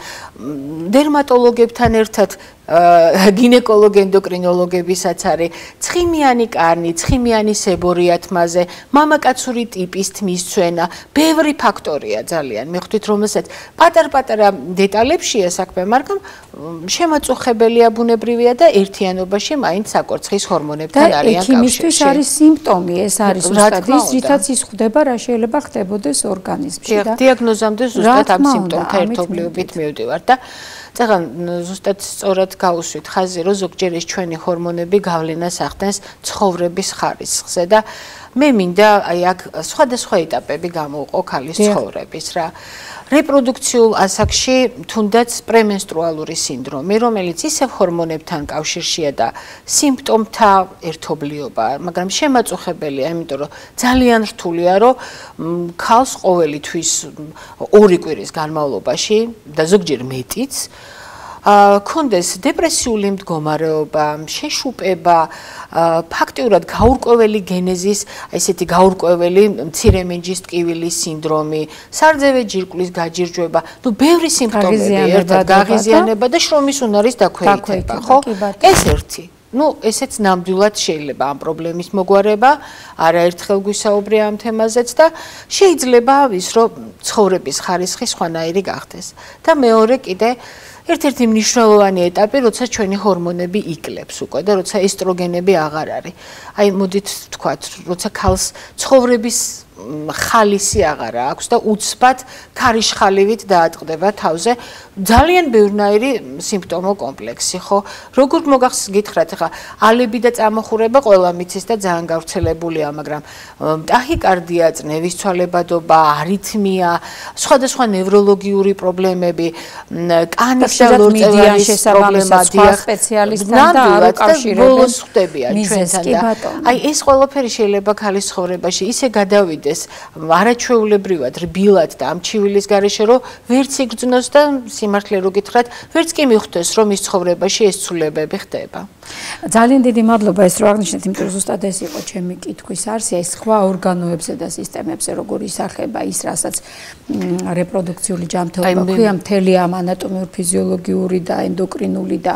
დერმატოლოგებთან ერთად გინეკოლოგ ენდოკრინოლოგებისაც არის, ცხიმიანი კარნი, ცხიმიანი სებორიათმაზე, მამაკაცური ტიპის თმის ცვენა, ბევრი ფაქტორია ძალიან. მე ხვდით, რომელსაც პატარ-პატარა დეტალებშია საქმე, მაგრამ შემაწუხებელია ბუნებრივია და ერთიანობაში მაინც საკურცხის ჰორმონებთან არიან კავშირში. და ექიმისთვის არის სიმპტომი, ეს არის ზუსტად ის, რითაც ის ხვდება, რა შეიძლება ხდებოდეს ორგანიზმში და დიაგნოზამდე ზუსტად ამ სიმპტომთა ერთობლიობით მივდივართ და წეგან ზუსტად სწორად გაუსვით ხაზი, რომ ზოგჯერ ეს ჩვენი ჰორმონები გავლენას ახდენს ცხოვრების ხარისხზე და მე მინდა აი აქ სხვადასხვა ეტაპები გამოვყო ქალის ცხოვრების რა. რეპროდუქციულ ასაკში თუნდაც პრემენსტრუალური სინდრომი, რომელიც ისევ ჰორმონებთან კავშირშია და სიმპტომთა ერთობლიობა, მაგრამ შემაწუხებელია, იმიტომ რომ ძალიან რთულია, რომ ქალს ყოველი თვის 2 კვირის განმავლობაში და ზოგჯერ მეტიც კონდეს დეპრესიული მდგომარეობა, შეშუპება, ფაქტიურად გაურკვეველი გენეზის, ესეთი გაურკვეველი მცირე მენჯის ტკივილის სინდრომი, სარძევე ჯირკვლის გაჯირჯვება, ნუ ბევრი სიმპტომები ერთად გაღიზიანება და შრომის უნარის დაქვეითება, ხო? ეს ერთი. ნუ ესეც ნამდვილად შეიძლება ამ პრობლემის მოგვარება, არაერთხელ გვისაუბრია ამ თემაზეც და შეიძლება ის რომ ცხოვრების ხარისხი სხვანაირი გახდეს. და მეორე კიდე ერთ-ერთი მნიშვნელოვანი ეტაპი, როცა ჩვენი ჰორმონები იკლებს უკვე და როცა ესტროგენები აღარ არის. აი მოდით ვთქვათ, როცა ქალს ცხოვრების ხალისი აღარა აქვს და უცბად ქარიშხალივით დაატყდება თავზე ძალიან ბევრნაირი სიმპტომო კომპლექსი, ხო? როგორ მოგახსგითხრათ, ხა ალები და წამოხურება ყველა მიცის და ძალიან გავრცელებულია, მაგრამ ტაჰიკარდია, წნევის ცვალებადობა, არითმია, სხვადასხვა ნევროლოგიური პრობლემები, კანის და ლორწევანის პრობლემა, სხვა სპეციალისტთან და არ უკავშირებენ ხდებიან ჩვენთან და აი ეს ყველაფერი შეიძლება ქალის ცხოვრებაში ისე გადავიდეს არაჩვეულებრივად, რბილად და ამჩივილის გარეშე, რომ ვერც იგრძნოს და სიმართლე რო გითხრათ, ვერც კი მიხვდეს, რომ ის ცხოვრებაში ეს ცვლილებები ხდება. ძალიან დიდი მადლობა ეს რო აღნიშნეთ, იმიტომ რომ ზუსტად ეს იყო ჩემი კითხვის არსი, ეს სხვა ორგანოებზე და სისტემებზე როგორ ისახება ის, რასაც რეპროდუქციული ჯანმრთელობა ქვია, მთელი ამ ანატომიურ, ფიზიოლოგიური და ენდოკრინული და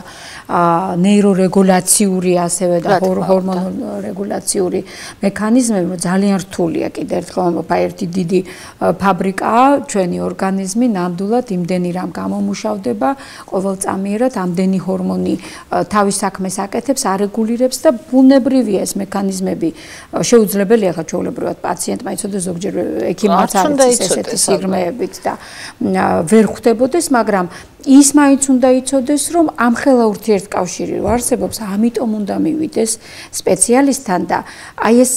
ნეირორეგულაციური ასევე და ჰორმონორეგულაციური მექანიზმები ძალიან რთულია კიდე ერთხელ ერთი დიდი ფაბრიკაა ჩვენი ორგანიზმი ნამდვილად იმდენი რამ გამომუშავდება ყოველწამიერად ამდენი ჰორმონი თავის საქმეს აკეთებს არეგულირებს და ბუნებრივია ეს მექანიზმები შეუძლებელია ხა ჩვეულებრივად პაციენტმა იცოდეს ზოგჯერ ექიმებიც არის ესეთი სიღრმეებით და ვერ ხვდებოდეს მაგრამ ის მაინც უნდა იცოდეს რომ ამხელა ურთიერთკავშირი რო არსებობს ამიტომ უნდა მივიდეს სპეციალისტთან და აი ეს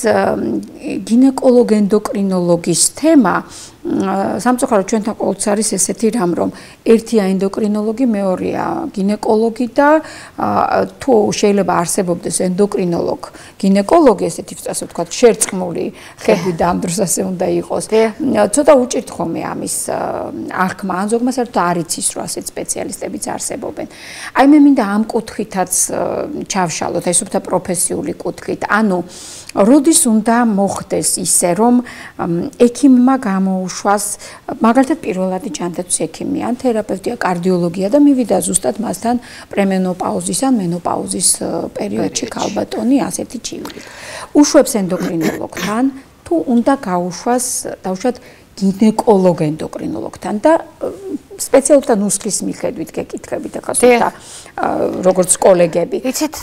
გინეკოლოგ ენდოკრინოლოგის თემა სამწუხაროდ ჩვენთან ყოველთვის არის ესეთი რამ რომ ერთია ენდოკრინოლოგი მეორეა გინეკოლოგი და თუ შეიძლება არსებობდეს ენდოკრინოლოგ გინეკოლოგი ესეთი ასე ვთქვათ შერწყმული ხედვით და ამ დროს ასე უნდა იყოს ცოტა უჭირთ ხოლმე ამის აღქმა ან ზოგმა საერთოდ არ იცის რომ ასეთ სპეციალისტებიც არსებობენ აი მე მინდა ამ კუთხითაც ჩავშალოთ აი სუფთა პროფესიული კუთხით ანუ როდის უნდა მოხდეს ისე რომ ექიმმა გამოუშვას მაგალითად პირველადი ჯანდაცვის ექიმი ან თერაპევტია კარდიოლოგია და მივიდა ზუსტად მასთან პრემენოპაუზის ან მენოპაუზის პერიოდში ქალბატონი ასეთი ჩივილი უშვებს ენდოკრინოლოგთან თუ უნდა გაუშვას დავუშვათ გინეკოლოგ ენდოკრინოლოგთან და სპეციალთა ნუსხის მიხედვით გეკითხებით ახლა სულთა როგორც კოლეგები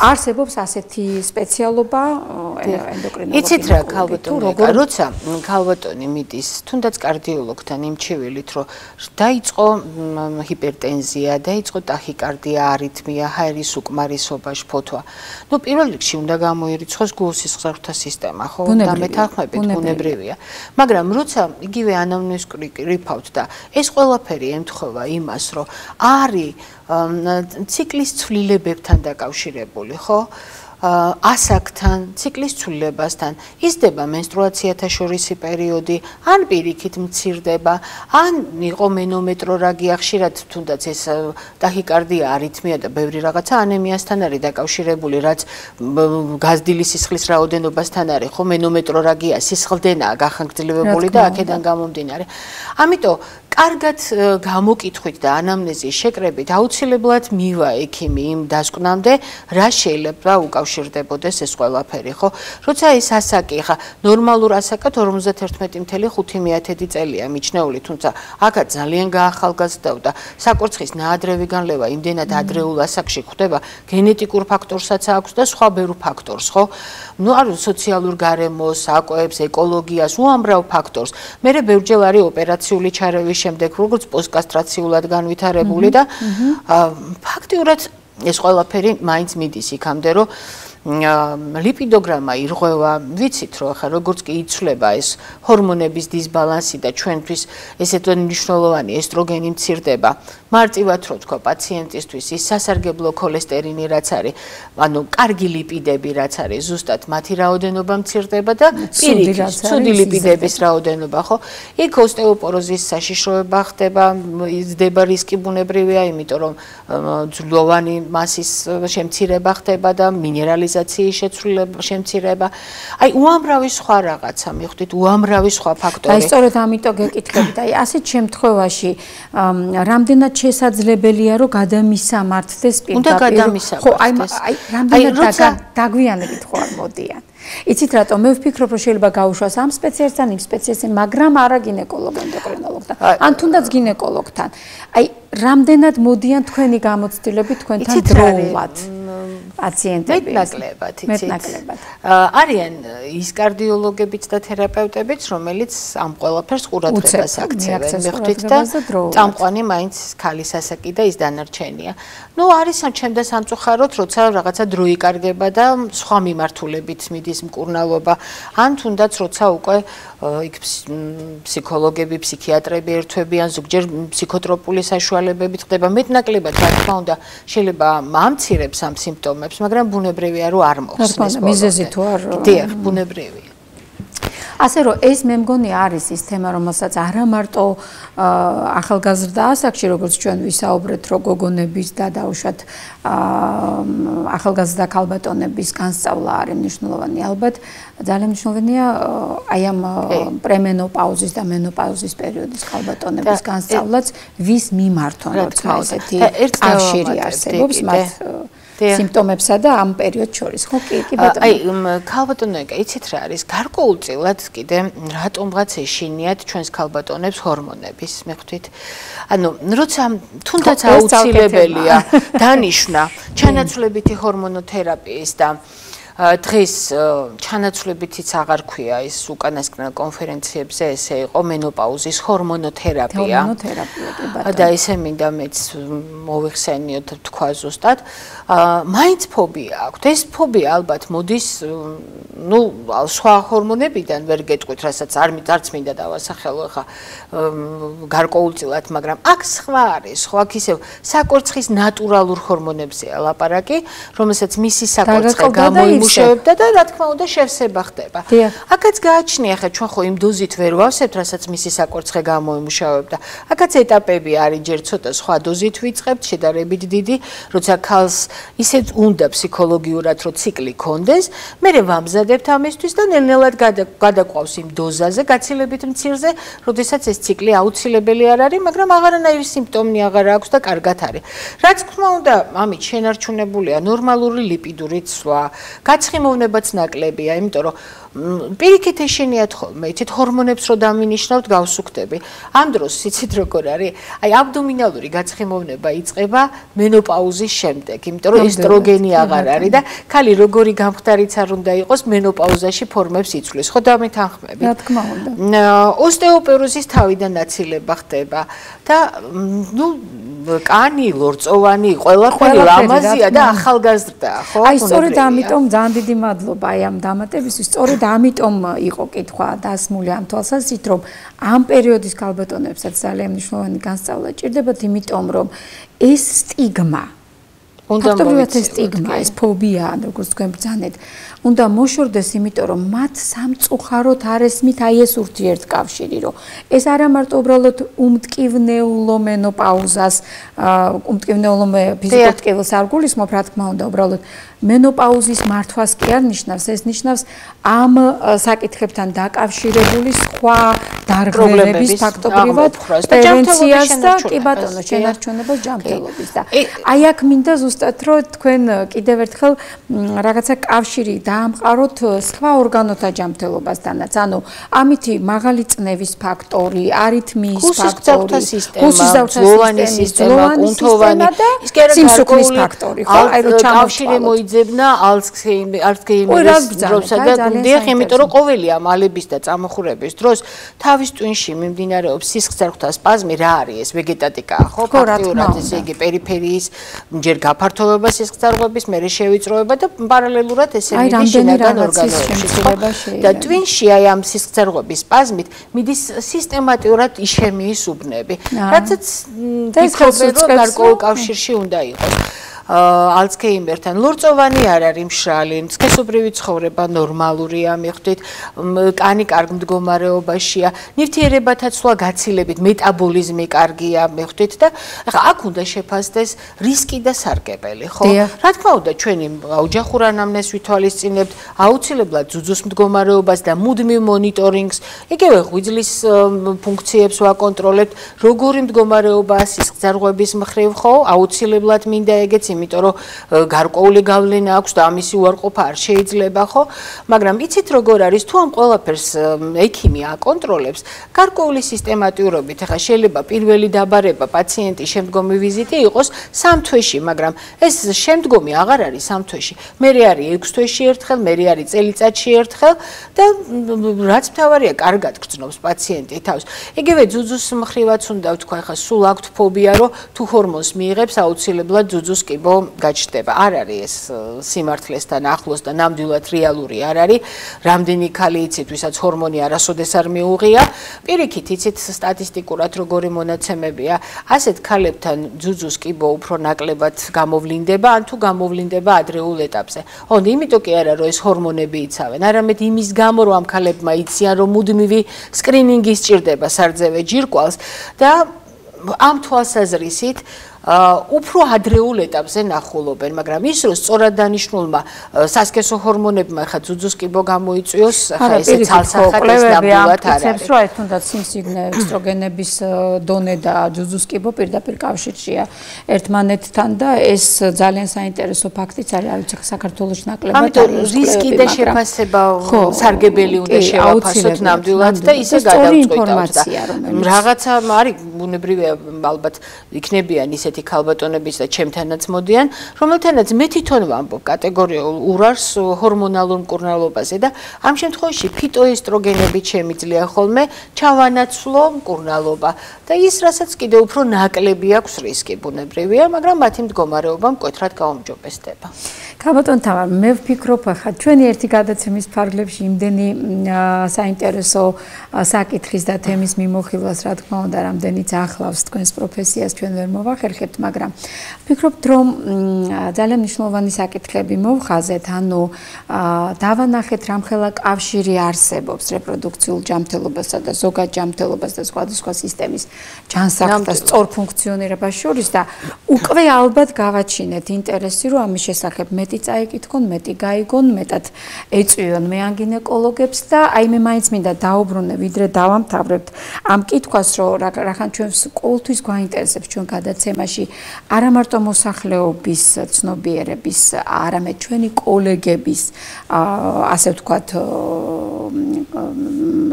არსებობს ასეთი სპეციალობა ენდოკრინოლოგი იცით რა ქალბატონი როცა ქალბატონი მიდის თუნდაც კარდიოლოგთან იმ ჩივილით რომ დაიწყო ჰიპერტენზია დაიწყო ტახიკარდია არითმია ჰაერის უკმარისობა შფოთვა ნუ პირველ რიგში უნდა გამოირიცხოს გულსისხლძარღვთა სისტემა ხო და მეთანხმებით ბუნებრივია მაგრამ როცა იგივე ანამნეზს კრიფავთ და ეს ყველაფერი ემთხვევა იმას, რომ არის ციკლის ცვლილებებთან დაკავშირებული, ხო? ასაკთან, ციკლის ცვლილებასთან, იზრდება მენსტრუაციათა შორისი პერიოდი, ან პირიქით მცირდება, ან იყო მენომეტრორაგია, ხშირად თუნდაც ეს ტახიკარდია, არითმია და ბევრი რაღაცა ანემიასთან არის დაკავშირებული, რაც გაზრდილი სისხლის რაოდენობასთან არის, ხო, მენომეტრორაგია, სისხლდენაა გახანგრძლივებული და აქედან გამომდინარე. ამიტომ კარგად გამოკითხვით და ანამნეზის შეკრებით აუცილებლად მივა ექიმი იმ დასკვნამდე, რა შეიძლება უკავშირდებოდეს ეს ყველაფერი, ხო? როცა ეს ასაკი, ხა ნორმალურ ასაკად 51.5 წელია მიჩნეული, თუმცა აქაც ძალიან გაახალგაზრდავდა. საკურცხის ნაადრევი განლევა იმდენად ადრეულ ასაკში ხდება, გენეტიკურ ფაქტორსაც აქვს და სხვა ბევრ ფაქტორს, ხო? ნუ არ სოციალურ გარემოს, საკვებს, ეკოლოგიას, უამრავ ფაქტორს. მერე ბევრჯერ არის ოპერაციული ჩარევის შემდეგ როგორც პოსტკასტრაციულად განვითარებული და ფაქტიურად ეს ყველაფერი მაინც მიდის იქამდე რომ ლიპიდოგრამა ირღვევა ვიცით რომ ახლა როგორც კი იცვლება ეს ჰორმონების დისბალანსი და ჩვენთვის ესეთ მნიშვნელოვანი ესტროგენი მცირდება მარტივად რო თქვა პაციენტისთვის ის სასარგებლო ქოლესტერინი რაც არის ანუ კარგი ლიპიდები რაც არის ზუსტად მათი რაოდენობა მცირდება და პირიქით ცუდი ლიპიდების რაოდენობა ხო იქ ოსტეოპოროზის საშიშროება ხდება იზრდება რისკი ბუნებრივია იმიტომ რომ ძვლოვანი მასის შემცირება ხდება და მინერალიზაციის შემცირება აი უამრავი სხვა რაღაცა მიხვდით უამრავი სხვა ფაქტორი აი სწორედ ამიტომ გეკითხებით აი ასეთ შემთხვევაში რამდენად შესაძლებელია რომ გადამისამართდეს პირდაპირ ხო აი რამდენად დაგვიანებით ხო არ მოდიან იცით რატომ მე ვფიქრობ რომ შეიძლება გაუშვას ამ სპეციალისტთან იმ სპეციალისტთან მაგრამ არა გინეკოლოგ ენდოკრინოლოგთან ან თუნდაც გინეკოლოგთან აი რამდენად მოდიან თქვენი გამოცდილები თქვენთან დროულად პაციენტები მეტნაკლებად არიან ის კარდიოლოგებიც და თერაპევტებიც, რომელიც ამ ყველაფერს ყურადღებას აქცევენ, მივხვდით და წამყვანი მაინც ქალის ასაკი და ის დანარჩენია. ნუ არის ჩემდა სამწუხაროდ, როცა რაღაცა დრო იკარგება და სხვა მიმართულებით მიდის მკურნალობა, ან თუნდაც როცა უკვე იქ ფსიქოლოგები, ფსიქიატრები ერთვებიან, ზოგჯერ ფსიქოტროპული საშუალებებით ხდება მეტნაკლებად, რა თქმა უნდა, შეიძლება ამცირებს ამ სიმპტომებს, მაგრამ ბუნებრივია რომ არ მოხსნეს. მიზეზი თუ არ დიახ, ბუნებრივია. ასე რომ ეს მე მგონი არის ის თემა, რომელსაც არა მარტო ახალგაზრდა ასაკში, როგორც ჩვენ ვისაუბრეთ, რომ გოგონების და დაუშვათ ახალგაზრდა ქალბატონების განსწავლა არის მნიშვნელოვანი. ალბათ ძალიან მნიშვნელოვანია აი ამ პრემენოპაუზის და მენოპაუზის პერიოდის ქალბატონების განსწავლაც, ვის მიმართონ, როცა ესეთი კავშირი არსებობს მათ სიმპტომებსა და ამ პერიოდს შორის, ხო? კი, ბატონო. აი, ქალბატონო, იცით რა არის? გარკვეულწილად კიდე რატომღაც ეშინიათ ჩვენს ქალბატონებს ჰორმონების, მივხვდით? ანუ, როცა თუნდაც აუცილებელია დანიშნა ჩანაცვლებითი ჰორმონოთერაპიის და დღეს ჩანაცვლებითიც აღარ ქვია ის უკანასკნელ კონფერენციებზე ესე იყო მენოპაუზის ჰორმონოთერაპია. და ესე მინდა მეც მოვიხსენიოთ თქვა ზუსტად. მაინც ფობია აქვს. ეს ფობია ალბათ მოდის ნუ სხვა ჰორმონებიდან ვერ გეტყვით, რასაც არც მინდა დავასახელო ხა გარკვეულწილად, მაგრამ აქ სხვა არის, ხო აქ ისევ საკურცხის ნატურალურ ჰორმონებზეა ლაპარაკი, რომელსაც მისი საკურცხე გამოიმუშავებდა და რა თქმა უნდა შევსება ხდება. აქაც გააჩნია ხა ჩვენ ხო იმ დოზით ვერ ვავსებთ, რასაც მისი საკურცხე გამოიმუშავებდა. აქაც ეტაპები არის, ჯერ ცოტა სხვა დოზით ვიწყებთ, შედარებით დიდი, როცა ქალს ისეთ უნდა ფსიქოლოგიურად რომ ციკლი კონდეს, მე ვამზადებთ ამისთვის და ნელ-ნელად გადაყვავს იმ დოზაზე, გაცილებით მცირზე, როდესაც ეს ციკლი აუცილებელი არ არის, მაგრამ აღარანაირი სიმპტომი აღარ აქვს და კარგად არის. რაც თქმა უნდა, ამით შენარჩუნებულია ნორმალური ლიპიდური ცვლა, გაცხიმოვნებაც ნაკლებია, იმიტომ რომ პირიქით ეშინიათ ხოლმე, იცით ჰორმონებს რო დავინიშნავთ, გავსუქდები. ამ დროს იცით როგორ არის? აი აბდომინალური გაცხიმოვნება იწყება მენოპაუზის შემდეგ, იმიტომ რომ ესტროგენი აღარ არის და ქალი როგორი გამხდარიც არ უნდა იყოს, მენოპაუზაში ფორმებს იცვლის. ხო დამეთანხმები? რა თქმა უნდა. ოსტეოპოროზის თავიდან აცილება ხდება და ნუ კანი, ლორწოვანი, ყველაფერი ლამაზია და ახალგაზრდაა, ხო? აი სწორედ ამიტომ ძალიან დიდი მადლობა აი ამ დამატებისთვის. სწორედ ამიტომ იყო კითხვა დასმული ამ თვალსაზრისით, რომ ამ პერიოდის ქალბატონებსაც ძალიან მნიშვნელოვანი განსწავლა ჭირდებათ, იმიტომ რომ ეს სტიგმა ფაქტობრივად ეს სტიგმა, ეს ფობია, როგორც თქვენ ბრძანეთ, უნდა მოშორდეს, იმიტომ რომ მათ სამწუხაროდ არ ესმით აი ეს ურთიერთკავშირი, რომ ეს არა მარტო უბრალოდ უმტკივნეულო მენოპაუზას, უმტკივნეულო ფიზიკურ ტკივილს არ გულისხმობ, რა თქმა უნდა, უბრალოდ მენოპაუზის მართვას კი არ ნიშნავს, ეს ნიშნავს ამ საკითხებთან დაკავშირებული სხვა დარღვევების ფაქტობრივად პრევენციას და კი ბატონო, შენარჩუნებას ჯანმრთელობის და აი აქ მინდა ზუსტად რომ თქვენ კიდევ ერთხელ რაღაცა კავშირი დაამყაროთ სხვა ორგანოთა ჯანმრთელობასთანაც, ანუ ამითი მაღალი წნევის ფაქტორი, არითმიის ფაქტორი, ხუსისძავრთა სისტემა, კუნთოვანი, ის კი არა სიმსუქნის ფაქტორი, ხო, აი რომ ჩამოვშლი ძებნა ალცჰეიმერის დროსა და დიახ, იმიტომ რომ ყოველი ამ ალების და წამოხურების დროს თავის ტვინში მიმდინარეობს სისხლძარღვთა სპაზმი, რა არის ეს ვეგეტატიკაა, ხო? ფაქტიურად ესე იგი პერიფერიის ჯერ გაფართოვება სისხლძარღვების, მერე შევიწროება და პარალელურად ესე მიდის შინაგან ორგანოებში. და ტვინში აი ამ სისხლძარღვების სპაზმით მიდის სისტემატურად იშემიის უბნები, რაცაც ფიქრობენ რომ გარკვეულ კავშირში უნდა იყოს. ალცჰეიმერთან ლორწოვანი არ არის მშრალი, სქესობრივი ცხოვრება ნორმალურია, მივხვდით, კანი კარგ მდგომარეობაშია, ნივთიერებათა ცვლა გაცილებით, მეტაბოლიზმი კარგია, მივხვდით და ახლა აქ უნდა შეფასდეს რისკი და სარგებელი, ხო? რა თქმა უნდა, ჩვენი ოჯახურ ანამნეზს ვითვალისწინებთ, აუცილებლად ძუძუს მდგომარეობას და მუდმივ მონიტორინგს, იგივე ღვიძლის ფუნქციებს ვაკონტროლებთ, როგორი მდგომარეობაა სისხლძარღვების მხრივ, ხო? აუცილებლად მინდა ეგეც იმიტომ რომ გარკვეული გავლენა აქვს და ამისი უარყოფა არ შეიძლება, ხო? მაგრამ იცით როგორ არის, თუ ამ ყველაფერს ექიმი აკონტროლებს, გარკვეული სისტემატიურობით, ახლა შეიძლება პირველი დაბარება პაციენტის შემდგომი ვიზიტი იყოს 3 თვეში, მაგრამ ეს შემდგომი აღარ არის 3 თვეში. მერე არის 6 თვეში ერთხელ, მერე არის წელიწადში ერთხელ და რაც მთავარია, კარგად გრძნობს პაციენტი თავს. იგივე ძუძუს მხრივაც უნდა ვთქვა, ახლა სულ აქვთ ფობია, რომ თუ ჰორმონს მიიღებს, აუცილებლად ძუძუს კიბო გაჩნდება. არ არის ეს სიმართლესთან ახლოს და ნამდვილად რეალური არ არის. რამდენი ქალი იცით, ვისაც ჰორმონი არასოდეს არ მიუღია, პირიქით იცით სტატისტიკურად როგორი მონაცემებია, ასეთ ქალებთან ძუძუს კიბო უფრო ნაკლებად გამოვლინდება, ან თუ გამოვლინდება ადრეულ ეტაპზე. ოღონდ იმიტომ კი არა, რომ ეს ჰორმონები იცავენ, არამედ იმის გამო, რომ ამ ქალებმა იციან, რომ მუდმივი სკრინინგი სჭირდება სარძევე ჯირკვალს და ამ თვალსაზრისით უფრო ადრეულ ეტაპზე ნახულობენ, მაგრამ ის რომ სწორად დანიშნულმა სასქესო ჰორმონებმა ხა ძუძუს კიბო გამოიწვიოს, ხა ესე ცალსახად ეს ნამდვილად არ არის. რომ აი თუნდაც სიმსივნე ესტროგენების დონე და ძუძუს კიბო პირდაპირ კავშირშია ერთმანეთთან და ეს ძალიან საინტერესო ფაქტიც არის, არ ვიცი საქართველოს ნაკლებად არის რისკი და შეფასება სარგებელი უნდა შევაფასოთ ნამდვილად და ისე გადავწყვიტავთ და რაღაცა არის ბუნებრივია ალბათ იქნებიან ისეთ ქალბატონებიც და ჩემთანაც მოდიან, რომელთანაც მე თვითონ ვამბობ კატეგორიულ ურარს ჰორმონალურ მკურნალობაზე და ამ შემთხვევაში ფიტოესტროგენები შემიძლია ხოლმე ჩავანაცვლო მკურნალობა და ის რასაც კიდევ უფრო ნაკლები აქვს რისკი ბუნებრივია, მაგრამ მათი მდგომარეობა მკვეთრად გაუმჯობესდება. ქალბატონ თამარ, მე ვფიქრობ, ახლა ჩვენი ერთი გადაცემის ფარგლებში იმდენი საინტერესო საკითხის და თემის მიმოხილვას, რა თქმა უნდა, რამდენიც ახლავს თქვენს პროფესიას, ჩვენ ვერ მოვახერხებთ, მაგრამ ვფიქრობთ, რომ ძალიან მნიშვნელოვანი საკითხები მოვხაზეთ, ანუ დავანახეთ, რამხელა კავშირი არსებობს რეპროდუქციულ ჯანმრთელობასა და ზოგად ჯანმრთელობას და სხვადასხვა სისტემის ჯანსაღ და სწორ ფუნქციონირებას შორის და უკვე ალბათ გავაჩინეთ ინტერესი, რომ ამის შესახებ მეტი წაიკითხონ, მეტი გაიგონ, მეტად ეწვიონ მეანგინეკოლოგებს და აი მე მაინც მინდა დაუბრუნე, ვიდრე დავამთავრებთ ამ კითხვას, რომ რახან ჩვენს ყოველთვის გვაინტერესებს ჩვენ გადაცემაში არა მარტო მოსახლეობის ცნობიერების, არამედ ჩვენი კოლეგების, ასე ვთქვათ,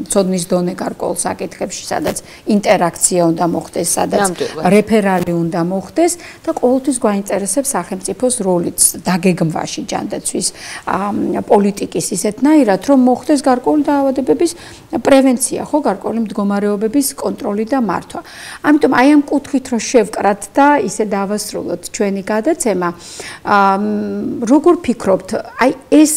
ცოდნის დონე გარკვეულ საკითხებში, სადაც ინტერაქცია უნდა მოხდეს, სადაც რეფერალი უნდა მოხდეს და ყოველთვის გვაინტერესებს სახელმწიფოს როლიც დაგეგმვაში ჯანდაცვის პოლიტიკის ისეთნაირად, რომ მოხდეს გარკვეული დაავადებების პრევენცია, ხო, გარკვეული მდგომარეობების კონტროლი და მართვა. ამიტომ აი ამ კუთხით რომ შევკრათ და ისე დავასრულოთ ჩვენი გადაცემა, როგორ ფიქრობთ, აი ეს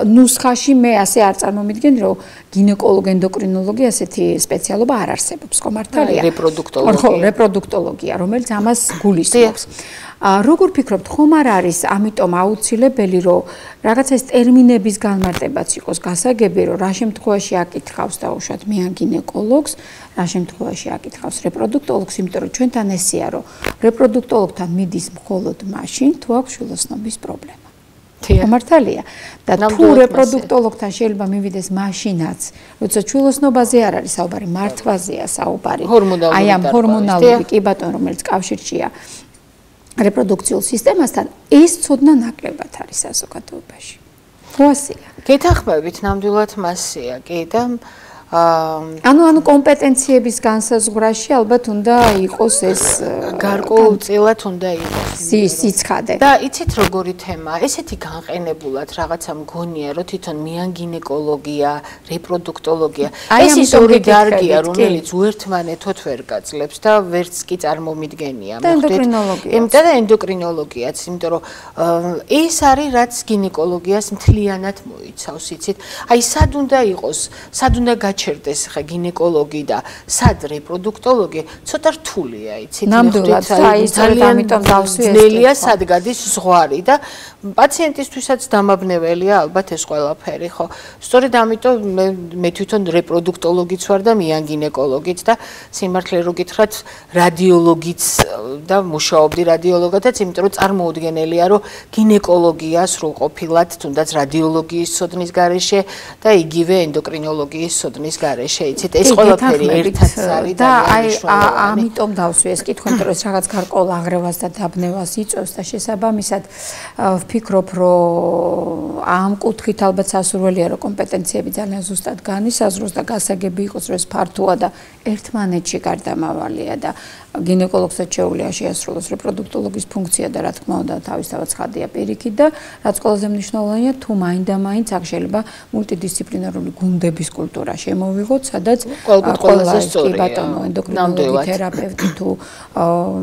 ნუსხაში მე ასე არ წარმომიდგენ, რომ გინეკოლოგი, ენდოკრინოლოგი ასეთი სპეციალობა არ არსებობს, ხო მართალია? რეპროდუქტოლოგია. ხო, რეპროდუქტოლოგია, რომელიც ამას გულისხმობს. როგორ ფიქრობთ, ხომ არ არის ამიტომ აუცილებელი, რომ რაღაცა ეს ტერმინების განმარტებაც იყოს გასაგები, რომ რა შემთხვევაში აკითხავს დაუშვათ მეანგინეკოლოგს, რა შემთხვევაში აკითხავს რეპროდუქტოლოგს, იმიტომ რომ ჩვენთან ესეა, რომ რეპროდუქტოლოგთან მიდის მხოლოდ მაშინ, თუ აქვს შვილოსნობის პრობლემა. მართალია და თუ რეპროდუქტოლოგთან შეიძლება მივიდეს მაშინაც, როცა შვილოსნობაზე არ არის საუბარი, მართვაზეა საუბარი. აი ამ ჰორმონალური კი ბატონო, რომელიც კავშირშია რეპროდუქციულ სისტემასთან, ეს ცოდნა ნაკლებად არის საზოგადოებაში. ხო ასეა. გეთანხმებით, ნამდვილად მასეა, კი და ანუ კომპეტენციების განსაზღვრაში ალბათ უნდა იყოს ეს გარკვეულწილად უნდა იყოს სიცხადე. და იცით როგორი თემა, ესეთი განყენებულად რაღაცა მგონია, რომ თვითონ მეანგინეკოლოგია, რეპროდუქტოლოგია, ეს ის ორი დარგია, რომელიც უერთმანეთოთ ვერ გაძლებს და ვერც კი წარმომიდგენია, მოხდეთ. და ენდოკრინოლოგიაც, იმიტომ რომ ეს არის რაც გინეკოლოგიას მთლიანად მოიცავს, იცით? აი სად უნდა იყოს, სად უნდა ჩერდეს ხა გინეკოლოგი და სად რეპროდუქტოლოგი ცოტა რთულია, იცით? ნამდვილად, ძალიან ამიტომ დავსვი ეს. ძნელია სად გადის ზღვარი და პაციენტისთვისაც დამაბნეველია ალბათ ეს ყველაფერი, ხო? სწორედ ამიტომ მე თვითონ რეპროდუქტოლოგიც ვარ და მეანგინეკოლოგიც და სიმართლე რო გითხრათ, რადიოლოგიც და მუშაობდი რადიოლოგადაც, იმიტომ რომ წარმოუდგენელია, რომ გინეკოლოგია სრულყოფილად თუნდაც რადიოლოგიის ცოდნის გარეშე და იგივე ენდოკრინოლოგიის ცოდნის სისტემის გარეშე იცით ეს ყველაფერი ერთად არის და აი ამიტომ დავსვი ეს კითხვა, იმიტომ რომ ეს რაღაც გარკვეულ აღრევას და დაბნევას იწვევს და შესაბამისად ვფიქრობ, რომ ამ კუთხით ალბათ სასურველია, რომ კომპეტენციები ძალიან ზუსტად განისაზღვროს და გასაგები იყოს, რომ ეს ფართოა და ერთმანეთში გარდამავალია და გინეკოლოგსაც შეუძლია შეასრულოს რეპროდუქტოლოგის ფუნქცია და რა თქმა უნდა თავისთავად ცხადია პირიქით და რაც ყველაზე მნიშვნელოვანია თუ მაინდა-მაინც აქ შეიძლება მულტიდისციპლინარული გუნდების კულტურა შემოვიღოთ, სადაც ყველაზე სწორია ბატონო ენდოკრინოლოგი, თერაპევტი თუ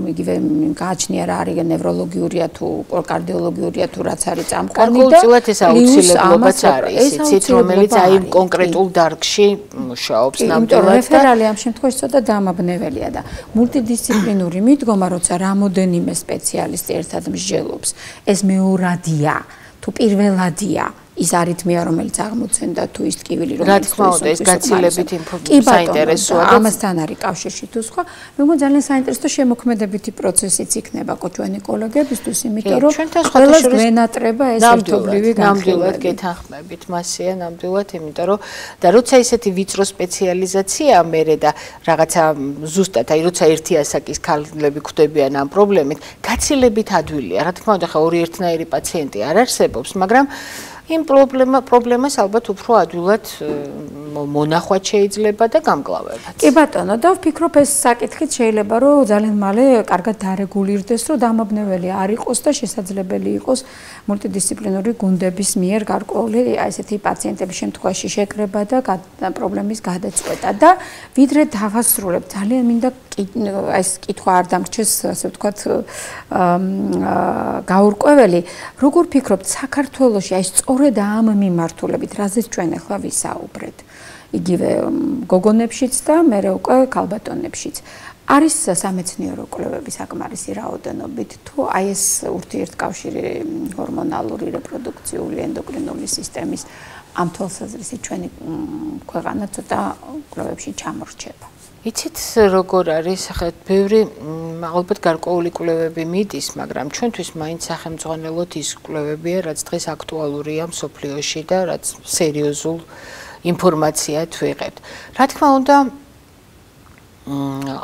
იგივე გააჩნია რა არის ნევროლოგიურია თუ კარდიოლოგიურია თუ რაც არის წამყვანი და გარკვეულწილად ეს აუცილებლობაც არის, იცით, რომელიც აი კონკრეტულ დარგში მუშაობს ნამდვილად და რეფერალი ამ შემთხვევაში ცოტა დამაბნეველია და მულტიდისციპლინური მიდგომა, როცა რამოდენიმე სპეციალისტი ერთად მსჯელობს, ეს მეორადია თუ პირველადია ის არითმია, რომელიც აღმოცენდა თუ ის ტკივილი, რომელიც რა თქმა უნდა ეს გაცილებით საინტერესოა და ამასთან არის კავშირში თუ სხვა. მე მგონი ძალიან საინტერესო შემოქმედებითი პროცესიც იქნება ჩვენი კოლეგებისთვის, იმიტომ რომ ყველას გვენატრება ეს ერთობლივი განხილვა. ნამდვილად გეთანხმებით, მასია ნამდვილად, იმიტომ რომ და როცა ისეთი ვიწრო სპეციალიზაცია მერე და რაღაცა ზუსტად, აი როცა ერთი ასაკის ქალები ხვდებიან ამ პრობლემით, გაცილებით ადვილია. რა თქმა უნდა, ხა ორი ერთნაირი პაციენტი არ არსებობს, მაგრამ იმ პრობლემას ალბათ უფრო ადვილად მონახვაც შეიძლება და გამკლავებაც. კი ბატონო, და ვფიქრობ ეს საკითხიც შეიძლება რომ ძალიან მალე კარგად დარეგულირდეს, რომ დამაბნეველი არ იყოს და შესაძლებელი იყოს მულტიდისციპლინური გუნდების მიერ გარკვეული აი ესეთი პაციენტების შემთხვევაში შეკრება და პრობლემის გადაწყვეტა და ვიდრე დავასრულებ ძალიან მინდა აი ეს კითხვა არ დამრჩეს, ასე ვთქვათ, გაურკვეველი, როგორ ფიქრობთ საქართველოში აი სწორედ ამ მიმართულებით, რაზეც ჩვენ ახლა ვისაუბრეთ. იგივე გოგონებშიც და მერე უკვე ქალბატონებშიც. არის სამეცნიერო კვლევები საკმარისი რაოდენობით თუ აი ეს ურთიერთკავშირი ჰორმონალური, რეპროდუქციული, ენდოკრინული სისტემის ამ თვალსაზრისით ჩვენი ქვეყანა ცოტა კვლევებში ჩამორჩება. იცით როგორ არის, ახლა ბევრი ალბათ გარკვეული კვლევები მიდის, მაგრამ ჩვენთვის მაინც სახელმძღვანელოდ ის კვლევებია, რაც დღეს აქტუალურია მსოფლიოში და რაც სერიოზულ ინფორმაციად ვიღებთ. რა თქმა უნდა,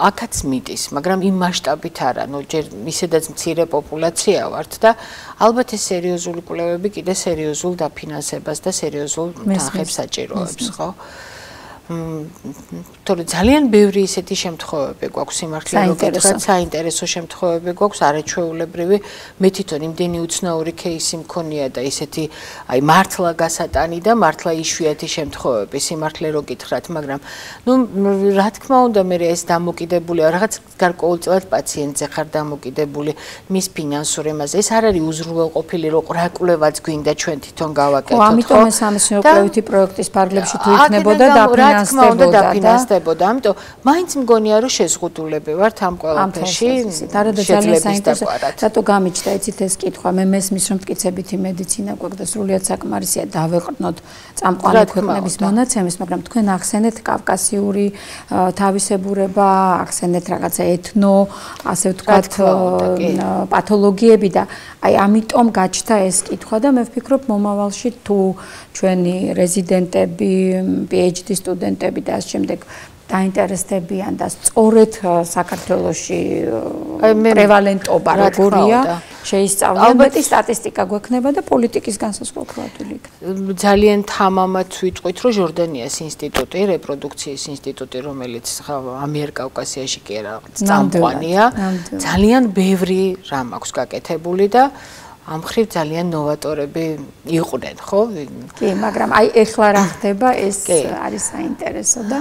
აქაც მიდის, მაგრამ იმ მასშტაბით არა, ნუ ჯერ ისედაც მცირე პოპულაცია ვართ და ალბათ ეს სერიოზული კვლევები კიდე სერიოზულ დაფინანსებას და სერიოზულ თანხებს საჭიროებს, ხო? თორე ძალიან ბევრი ისეთი შემთხვევები გვაქვს სიმართლე რომ გითხრათ, საინტერესო შემთხვევები გვაქვს, არაჩვეულებრივი. მე თვითონ იმდენი უცნაური кейსი მქონია და ისეთი აი მართლა გასატანი და მართლა იშვიათი შემთხვევები სიმართლე რომ გითხრათ, მაგრამ ნუ რა თქმა უნდა მე ეს დამოკიდებულია რაღაც გარკვეულწილად პაციენტზე ხარ დამოკიდებული მის ფინანსურ ემაზე. ეს არ არის უზრუნველყოფილი რომ რა კვლევაც გვინდა ჩვენ თვითონ გავაკეთოთ, ხო? ამიტომ ეს სამეცნიერო კვლევითი პროექტის პარლებში თუ იქნებოდა დაფინანსდებოდა. ამიტომ მაინც მგონია რომ შეზღუდულები ვართ ამ ყველაფერში. ძალიან საინტერესო. რატო გამიჩნდა იცით ეს კითხვა? მე მესმის რომ მტკიცებითი მედიცინა გვაქვს და სრულიად საკმარისია დავეყრდნოთ წამყვანი ქვეყნების მონაცემებს, მაგრამ თქვენ ახსენეთ კავკასიური თავისებურება, ახსენეთ რაღაცა ეთნო, ასე ვთქვათ, პათოლოგიები და აი ამიტომ გაჩნდა ეს კითხვა და მე ვფიქრობ მომავალში თუ ჩვენი რეზიდენტები, PhD სტუდენტები და ამ შემდეგ დაინტერესდებიან და სწორედ საქართველოში პრევალენტობა როგორია შეისწავლიან, მეტი სტატისტიკა გვექნება და პოლიტიკის განსაზღვრა ადვილი იქნება. ძალიან თამამად ვიტყვით, რომ ჟორდანიას ინსტიტუტი, რეპროდუქციის ინსტიტუტი, რომელიც ამიერკავკასიაში კი არა წამყვანია, ძალიან ბევრი რამ აქვს გაკეთებული და ამ ხრივ ძალიან ნოვატორები იყვნენ, ხო? კი, მაგრამ აი ეხლა რა ხდება, ეს არის საინტერესო და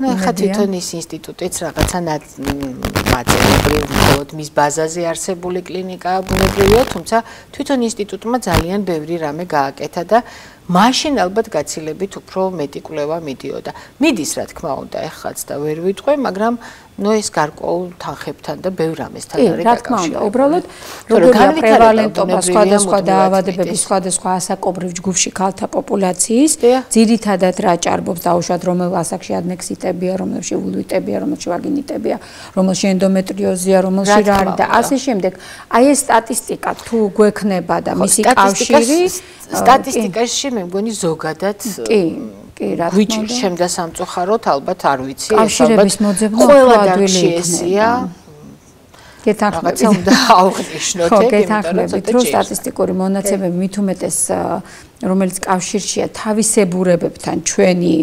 ну, ხა თვითონ ის ინსტიტუტიც რაღაცა მატერიალური მხოლოდ მის ბაზაზე არსებული კლინიკაა ბუნებრივია, თუმცა თვითონ ინსტიტუტმა ძალიან ბევრი რამე გააკეთა და მაშინ ალბათ გაცილებით უფრო მეტი კვლევა მიდიოდა. მიდის რა თქმა უნდა, ეხლაც და ვერ ვიტყვი, მაგრამ ნუ ეს გარკვეულ თანხებთან და ბევრ რამესთან არის გაკავშირებული. რა თქმა უნდა, უბრალოდ როგორია პრევალენტობა სხვადასხვა დაავადებების სხვადასხვა ასაკობრივ ჯგუფში ქალთა პოპულაციის, ძირითადად რა ჭარბობს დაუშვათ რომელ ასაკში ადნექსიტებია, რომელში ულვიტებია, რომელში ვაგინიტებია, რომელში ენდომეტრიოზია, რომელში რა არის და ასე შემდეგ. აი ეს სტატისტიკა თუ გვექნება და მისი კავშირი სტატისტიკაში მე მგონი ზოგადად კი კი, რა თქმა უნდა. გვიჭირდა სამწუხაროდ, ალბათ არ ვიცი, კავშირების მოძებნა ყველა დარგში ესია. გეთანხმებით. რაღაცა უნდა აღვნიშნოთ, გეთანხმებით, რომ სტატისტიკური მონაცემები მით უმეტეს რომელიც კავშირშია თავისებურებებთან ჩვენი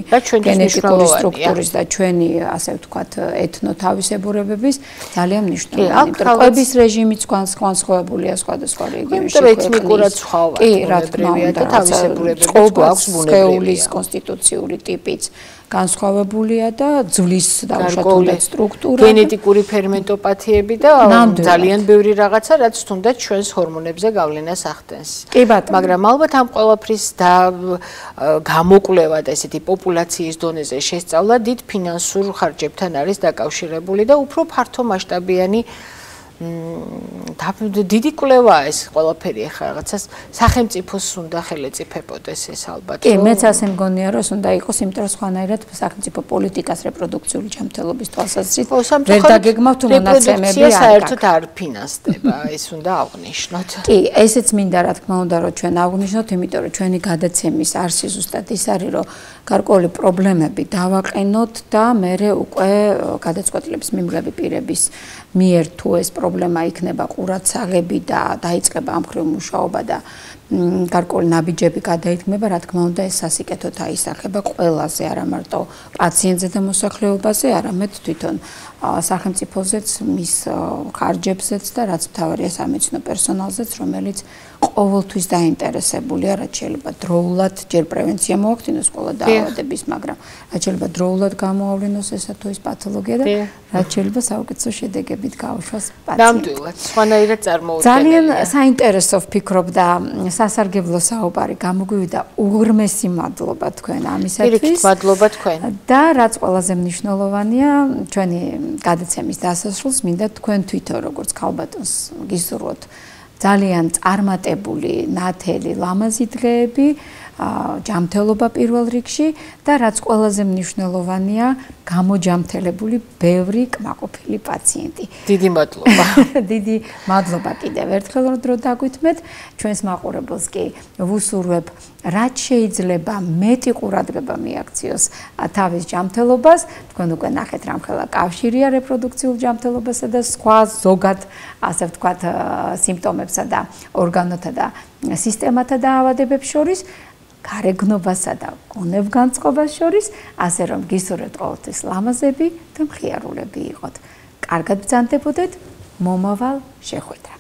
გენეტიკური სტრუქტურის და ჩვენი ასე ვთქვათ ეთნო თავისებურებების ძალიან მნიშვნელოვანია. იმიტომ რომ კვების რეჟიმიც განსხვავებულია სხვადასხვა რეგიონში. ეთნიკურად სხვაა. კი, რა თქმა უნდა, და თავისებურებები გვაქვს ბუნებრივია. კონსტიტუციური ტიპიც განსხვავებულია და ძვლის დაუშვათ სტრუქტურა. გენეტიკური ფერმენტოპათიები და ძალიან ბევრი რაღაცა, რაც თუნდაც ჩვენს ჰორმონებზე გავლენას ახდენს. კი ბატონო. მაგრამ ალბათ ამ ყველაფრის და გამოკვლევა და ესეთი პოპულაციის დონეზე შესწავლა დიდ ფინანსურ ხარჯებთან არის დაკავშირებული და უფრო ფართო მასშტაბიანი დიდი კვლევაა ეს ყველაფერი ახლა რაღაცას სახელმწიფოს უნდა ხელეწიფებოდეს ეს ალბათ. კი, მეც ასე მგონია, რომ უნდა იყოს, იმიტომ რომ სხვანაირად სახელმწიფო პოლიტიკას რეპროდუქციული ჯანმრთელობის თვალსაზრისით ვერ დაგეგმავთ მონაცემები არ საერთოდ არ ფინანსდება, ეს უნდა აღვნიშნოთ. კი, ესეც მინდა რა თქმა უნდა, რომ ჩვენ აღვნიშნოთ, იმიტომ რომ ჩვენი გადაცემის არსი ზუსტად ის არის, რომ გარკვეული პრობლემები დავაყენოთ და მერე უკვე გადაწყვეტილების მიმღები პირების მიერ თუ ეს პრობლემა იქნება ყურადსაღები და დაიწყება ამ ხრივ მუშაობა და გარკვეული ნაბიჯები გადაიქმნება, რა თქმა უნდა, ეს სასიკეთოდ აისახება ყველაზე, არა მარტო პაციენტზე და მოსახლეობაზე, არამედ თვითონ სახელმწიფოზეც, მის ხარჯებზეც და რაც მთავარია სამედიცინო პერსონალზეც, რომელიც ყოველთვის დაინტერესებულია, რაც შეიძლება დროულად, ჯერ პრევენცია მოახდინოს ყველა დაავადების, მაგრამ რაც შეიძლება დროულად გამოავლინოს ესა თუ ის პათოლოგია და რაც შეიძლება საუკეთესო შედეგებით გაუშვას პაციენტს. ნამდვილად, სხვანაირად წარმოუდგენელია. ძალიან საინტერესო ვფიქრობ და სასარგებლო საუბარი გამოგვივიდა. უღრმესი მადლობა თქვენ ამისათვის. პირიქით, მადლობა თქვენ. და რაც ყველაზე მნიშვნელოვანია, ჩვენი გადაცემის დასასრულს მინდა თქვენ თვითონ როგორც ქალბატონს გისურვოთ ძალიან წარმატებული, ნათელი, ლამაზი დღეები, ჯანმრთელობა პირველ რიგში და რაც ყველაზე მნიშვნელოვანია, გამოჯანმრთელებული ბევრი კმაყოფილი პაციენტი. დიდი მადლობა. დიდი მადლობა კიდევ ერთხელ დრო დაგვითმეთ. ჩვენს მაყურებელს კი ვუსურვებ, რაც შეიძლება მეტი ყურადღება მიაქციოს თავის ჯანმრთელობას. თქვენ უკვე ნახეთ რამხელა კავშირია რეპროდუქციულ ჯანმრთელობასა და სხვა ზოგად ასე ვთქვათ სიმპტომებსა და ორგანოთა და სისტემათა დაავადებებს შორის. გარეგნობასა და გონებგანწყობას შორის, ასე რომ გისურვებთ ყოველთვის ლამაზები და მხიარულები იყოთ. კარგად ბრძანდებოდეთ, მომავალ შეხვედრას.